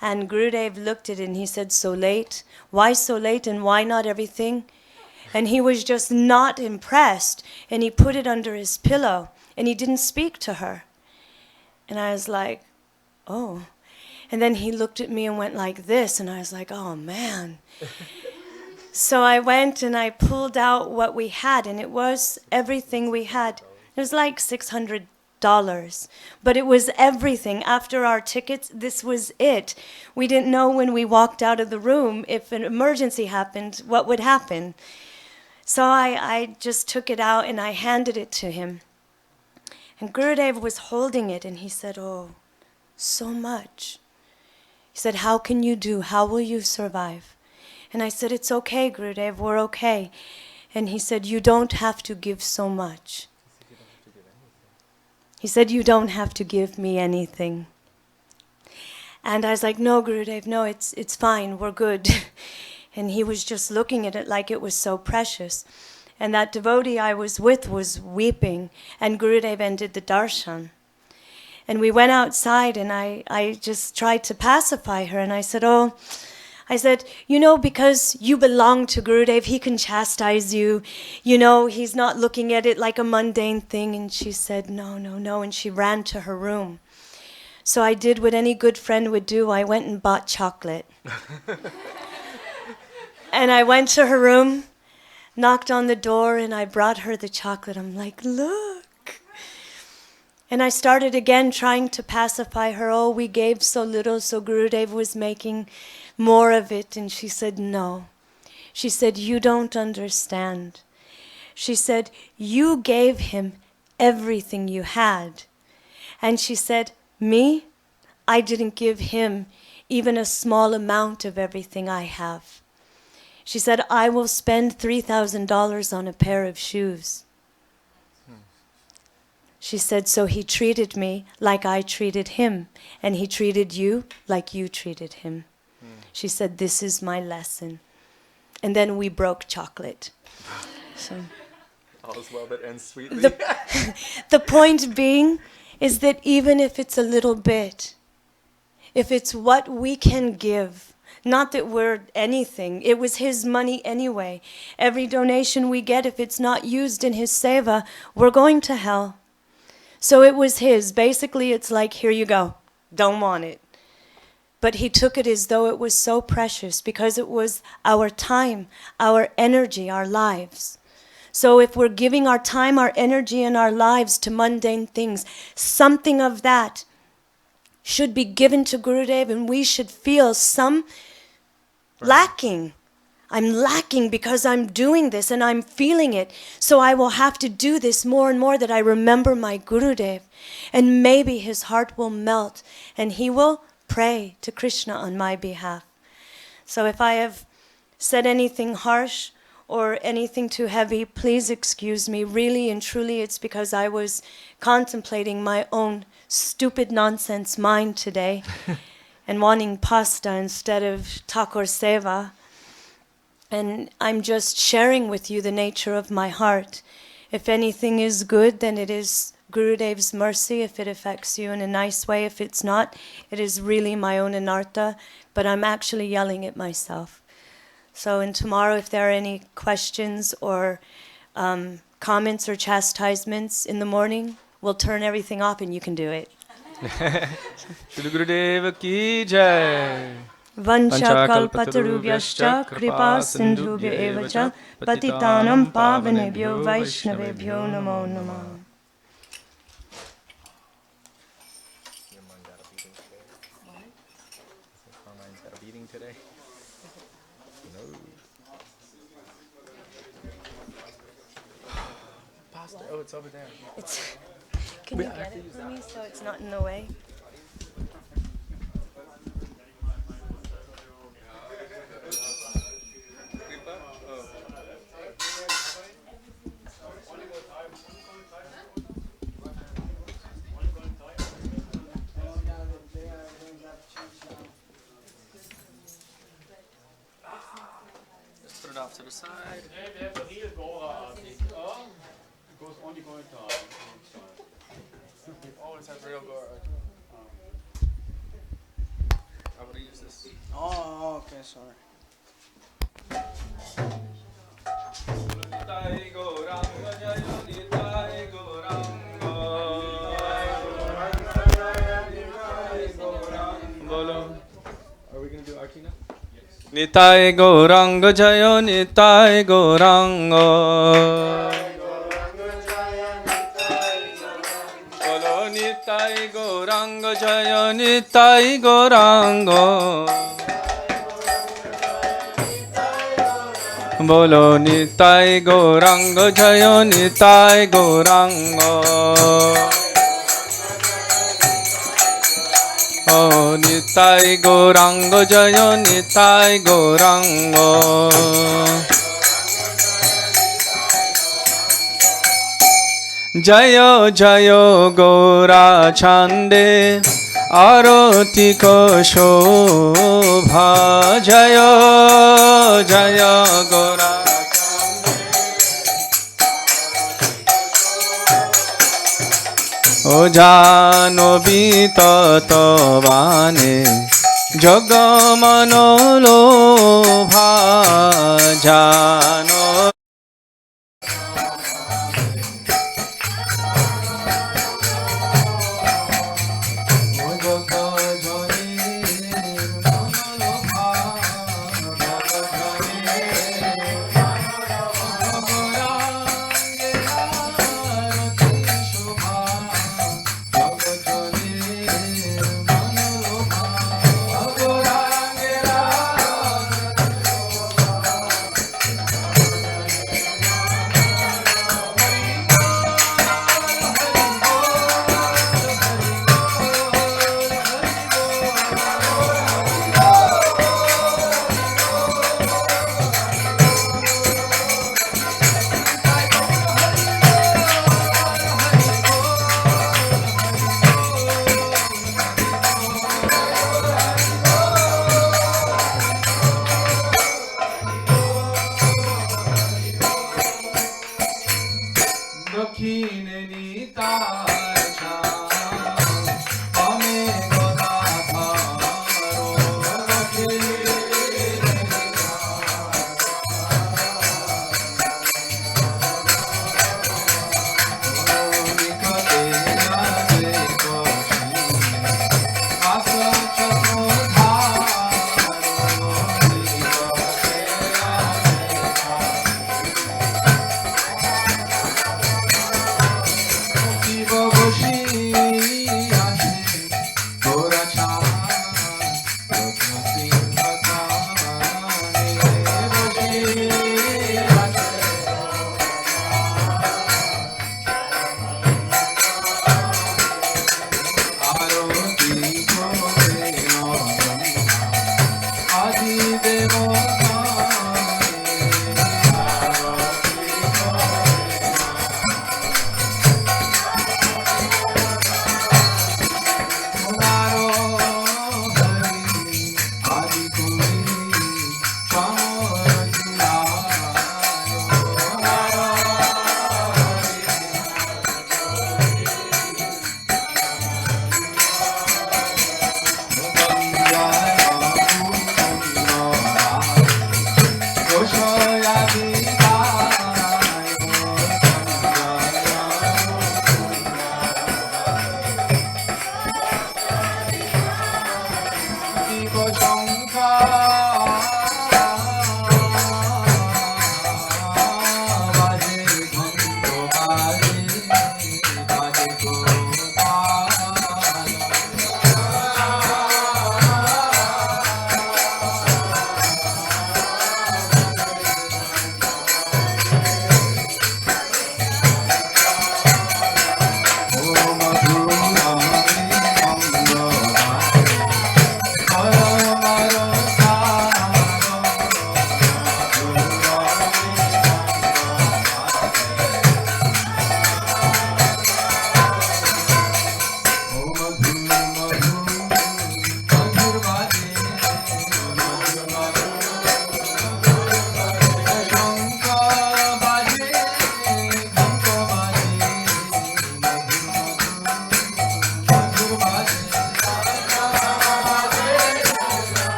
And Gurudev looked at it, and he said, "So late? Why so late, and why not everything?" And he was just not impressed, and he put it under his pillow, and he didn't speak to her. And I was like, "Oh." And then he looked at me and went like this, and I was like, "Oh, man." So I went and I pulled out what we had, and it was everything we had. It was like $600, but it was everything. After our tickets, this was it. We didn't know when we walked out of the room, if an emergency happened, what would happen. So I just took it out and I handed it to him. And Gurudev was holding it, and he said, "Oh, so much." He said, "How can you do? How will you survive?" And I said, it's okay, Gurudev, we're okay. And he said, you don't have to give so much. He said, you don't have to give me anything. And I was like, no, Gurudev, no, it's fine, we're good. And he was just looking at it like it was so precious. And that devotee I was with was weeping, and Gurudev ended the darshan. And we went outside, and I just tried to pacify her, and I said, you know, because you belong to Gurudev, he can chastise you. You know, he's not looking at it like a mundane thing. And she said, no, no, no, and she ran to her room. So I did what any good friend would do. I went and bought chocolate. And I went to her room, knocked on the door, and I brought her the chocolate. I'm like, look. And I started again trying to pacify her. Oh, we gave so little, so Gurudev was making more of it. And she said, no. She said, you don't understand. She said, you gave him everything you had. And she said, me? I didn't give him even a small amount of everything I have. She said, I will spend $3,000 on a pair of shoes. She said, so he treated me like I treated him, and he treated you like you treated him. She said, this is my lesson. And then we broke chocolate. So All's well that ends sweetly. the point being is that even if it's a little bit, if it's what we can give, not that we're anything, it was his money anyway. Every donation we get, if it's not used in his seva, we're going to hell. So it was his. Basically, it's like, here you go. Don't want it. But he took it as though it was so precious because it was our time, our energy, our lives. So if we're giving our time, our energy, and our lives to mundane things, something of that should be given to Gurudev, and we should feel some lacking. I'm lacking because I'm doing this and I'm feeling it. So I will have to do this more and more, that I remember my Gurudev. And maybe his heart will melt and he will pray to Krishna on my behalf. So if I have said anything harsh or anything too heavy, please excuse me. Really and truly, it's because I was contemplating my own stupid nonsense mind today and wanting pasta instead of Thakur Seva. And I'm just sharing with you the nature of my heart. If anything is good, then it is Gurudev's mercy if it affects you in a nice way. If it's not, it is really my own anartha, but I'm actually yelling at myself. So, and tomorrow, if there are any questions or comments or chastisements in the morning, we'll turn everything off and you can do it. Shri Gurudev ki jai. Vancha kalpatarubhyascha kripa sindhubhya eva cha patitanam pavanebhyo vaishnavebhyo namo namah. Your mind got a beating today. Our mind's got a beating today. No. Pasta. Oh, it's over there. Can you get it for me so it's not in the way? Just put it off to the side. Always have real guard. I'm gonna use this. Oh, okay, sorry. Are we gonna do Artina? Nitai Gauranga Jayo Nitai Gauranga. Bolo Nitai Gauranga Jayo Nitai Gauranga. Bolo Nitai Gauranga Jayo Nitai Gauranga. ও নিতাই গৌরাঙ্গ জয় নিতাই গৌরাঙ্গ জয় জয় গৌরা ছন্দে আরতি শোভা জয় জয় গৌরা ও জানবী ততবানে জগমনোলোভা জানো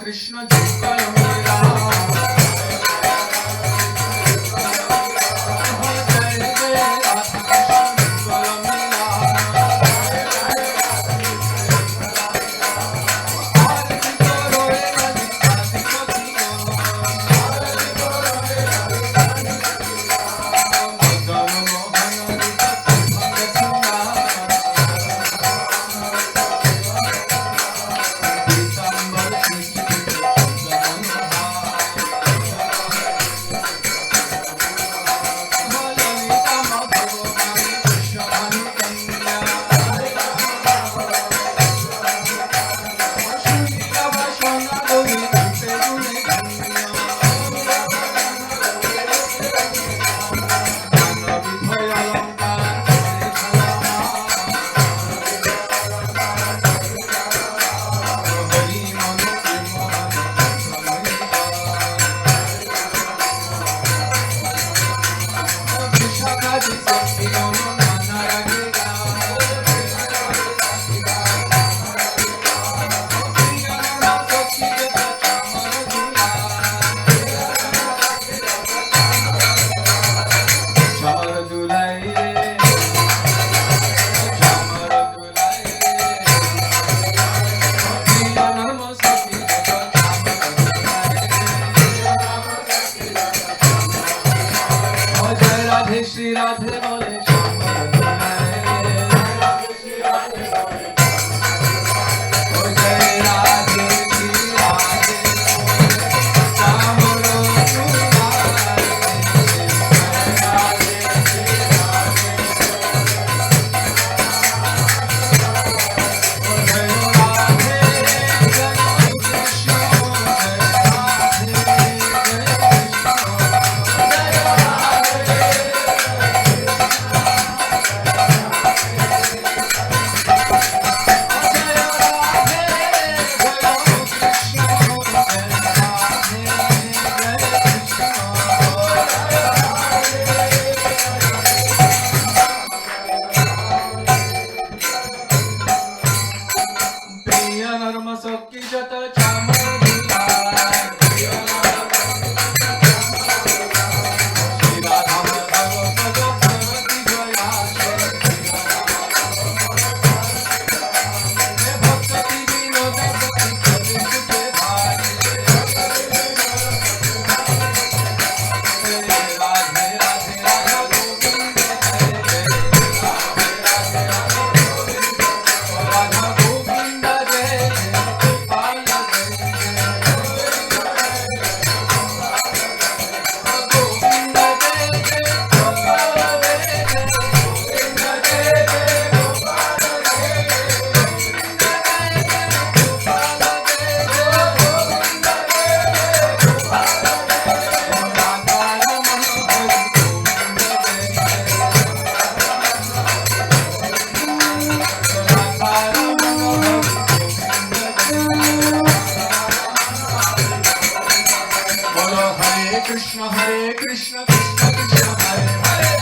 Krishna Jukala Mera Shri Radhe bole chamar dulai o jai Radhe Shri Radhe chamar Hare Krishna, Krishna Krishna, Hare Hare.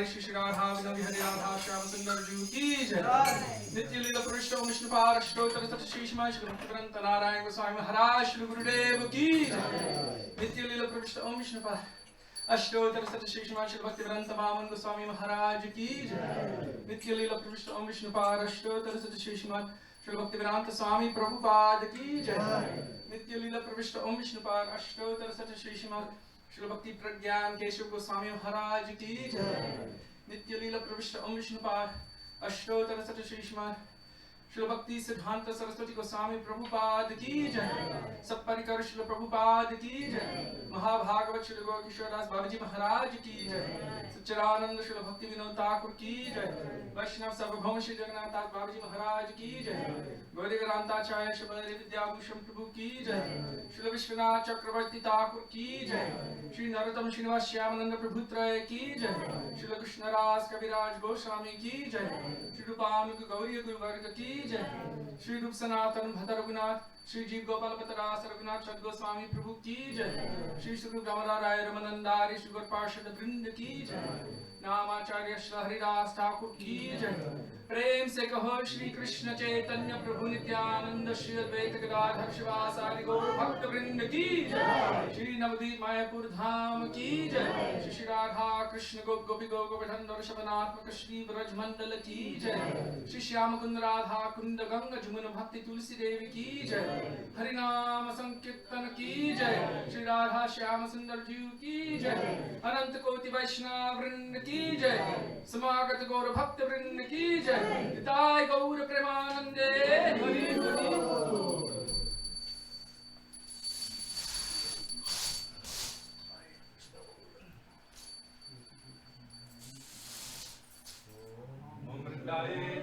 Bihari Shri Radha विनोदी हरि राधा श्याम सुंदर जू की जय। नित्य लीला पुरुष ओम विष्णु पार अष्टोत्तर सत श्री श्री ग्रंथ नारायण गोस्वामी महाराज श्री गुरुदेव की जय। नित्य लीला पुरुष ओम विष्णु पार अष्टोत्तर सत श्री श्री भक्तिवेदांत वामन गोस्वामी महाराज की जय। नित्य लीला प्रविष्ट ओम विष्णु पाद अष्टोत्तर सत श्री श्री भक्तिवेदांत स्वामी प्रभुपाद की जय। नित्य लीला प्रविष्ट ओम विष्णु पाद अष्टोत्तर सत श्री श्री भक्ति प्रज्ञान केशव गोस्वामी महाराज की जय। नित्य लीला प्रविष्ट ओम विष्णु पाद अष्टोत्तर सत श्री श्री भक्ति सिद्धांत सरस्वती गोस्वामी प्रभुपाद की जय। सब परिकर श्री प्रभुपाद की जय। महाभागवत श्री गौर किशोरदास बाबूजी महाराज की जय। सच्चिदानंद श्री भक्ति विनोद ठाकुर की जय। वैष्णव सार्वभौम श्री जगन्नाथ दास बाबूजी महाराज की जय। गौरी ग्रांताचार्य श्री बलदेव विद्याभूषण प्रभु की जय। श्री विश्वनाथ चक्रवर्ती ठाकुर की जय। श्री नरोत्तम श्रीनिवास श्यामानंद प्रभु त्रय की जय। श्री कृष्णराज कविराज गोस्वामी की जय। श्री रूपानुग गौरी गुरुवर्ग की जय। श्री रूप सनातन भद्र रघुनाथ श्री जीव गोपाल पतरास रघुनाथ चंद गोस्वामी प्रभु की जय। श्री स्वरूप रामराय रमनंदारी श्री गौर पार्षद वृंद की जय। नामाचार्य श्री हरिदास ठाकुर की जय। प्रेम से कहो श्री कृष्ण चैतन्य प्रभु नित्यानंद श्री अद्वैत गदाधर शिवासादि गौर भक्त वृंद की जय। श्री नवदीप मायापुर धाम की जय। श्री श्री राधा कृष्ण गोप गोपी गो गोवर्धन ऋषभनात्मक श्री ब्रज मंडल की जय। श्री श्याम कुंद राधा कुंद गंग जुमुन भक्ति तुलसी देवी की जय। हरिनाम संकीर्तन की जय। श्री राधा श्याम सुंदर जीव की जय। अनंत कोटि वैष्णव वृंद की जय। समागत गौर भक्त वृंद की जय। निताय गौर प्रेमानंदे हरि हरि।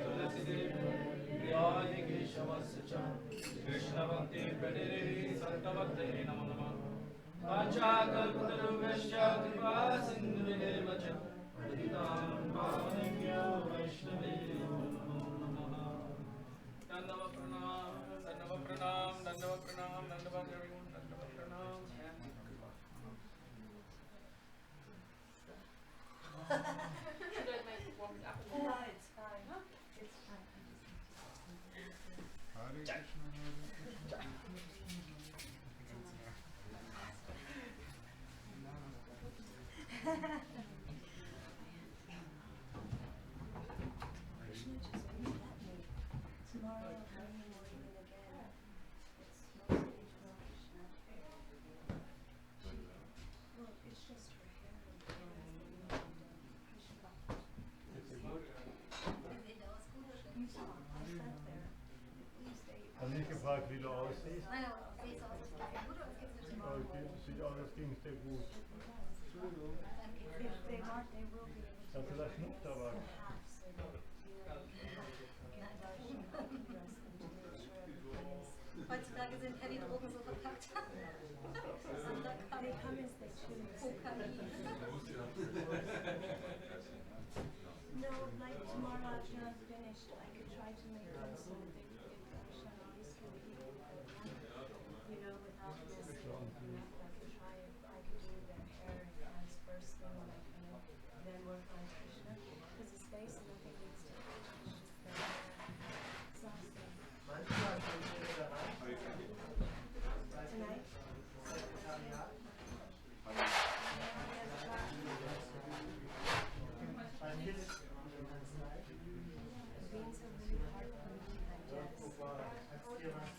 तुलसी देवी कृष्ण भक्ति प्रणिधि संत भक्ते नमो नमः। वाञ्छाकल्पतरुभ्यश्च कृपा सिन्धुभ्येव च पतितानां पावनेभ्यो वैष्णवेभ्यो नमो नमः। दंडवत् प्रणाम दंडवत् प्रणाम दंडवत् प्रणाम दंडवत् प्रणाम। Should I make one apple? No, it's fine. It's fine. Hare Krishna, Hare Krishna. Tomorrow, morning or even again. It's mostly for Krishna. Well, it's just her hair and Krishna. I sat there. Hab nicht gefragt, wie du aussiehst. Nein, aber wie es aussieht, geht's dir gut oder geht's dir Aber es sieht aus, als ging es dir gut. If they want, they will be able to. Hast du das Schnupftabak? Perhaps they will get darshan and dress them to make sure everything is. Heutzutage sind Heavy-Drogen so verpackt. They come as they choose. Kokain. No, like tomorrow after I'm finished, I could try to make them so that they could get darshan obviously you know, without this and I could try if I could do their hair and hands first thing and I kind of then work on Krishna. Because his face, nothing needs to change, it's just their hair. Exhausting. Tonight? The beans are really hard for me to digest.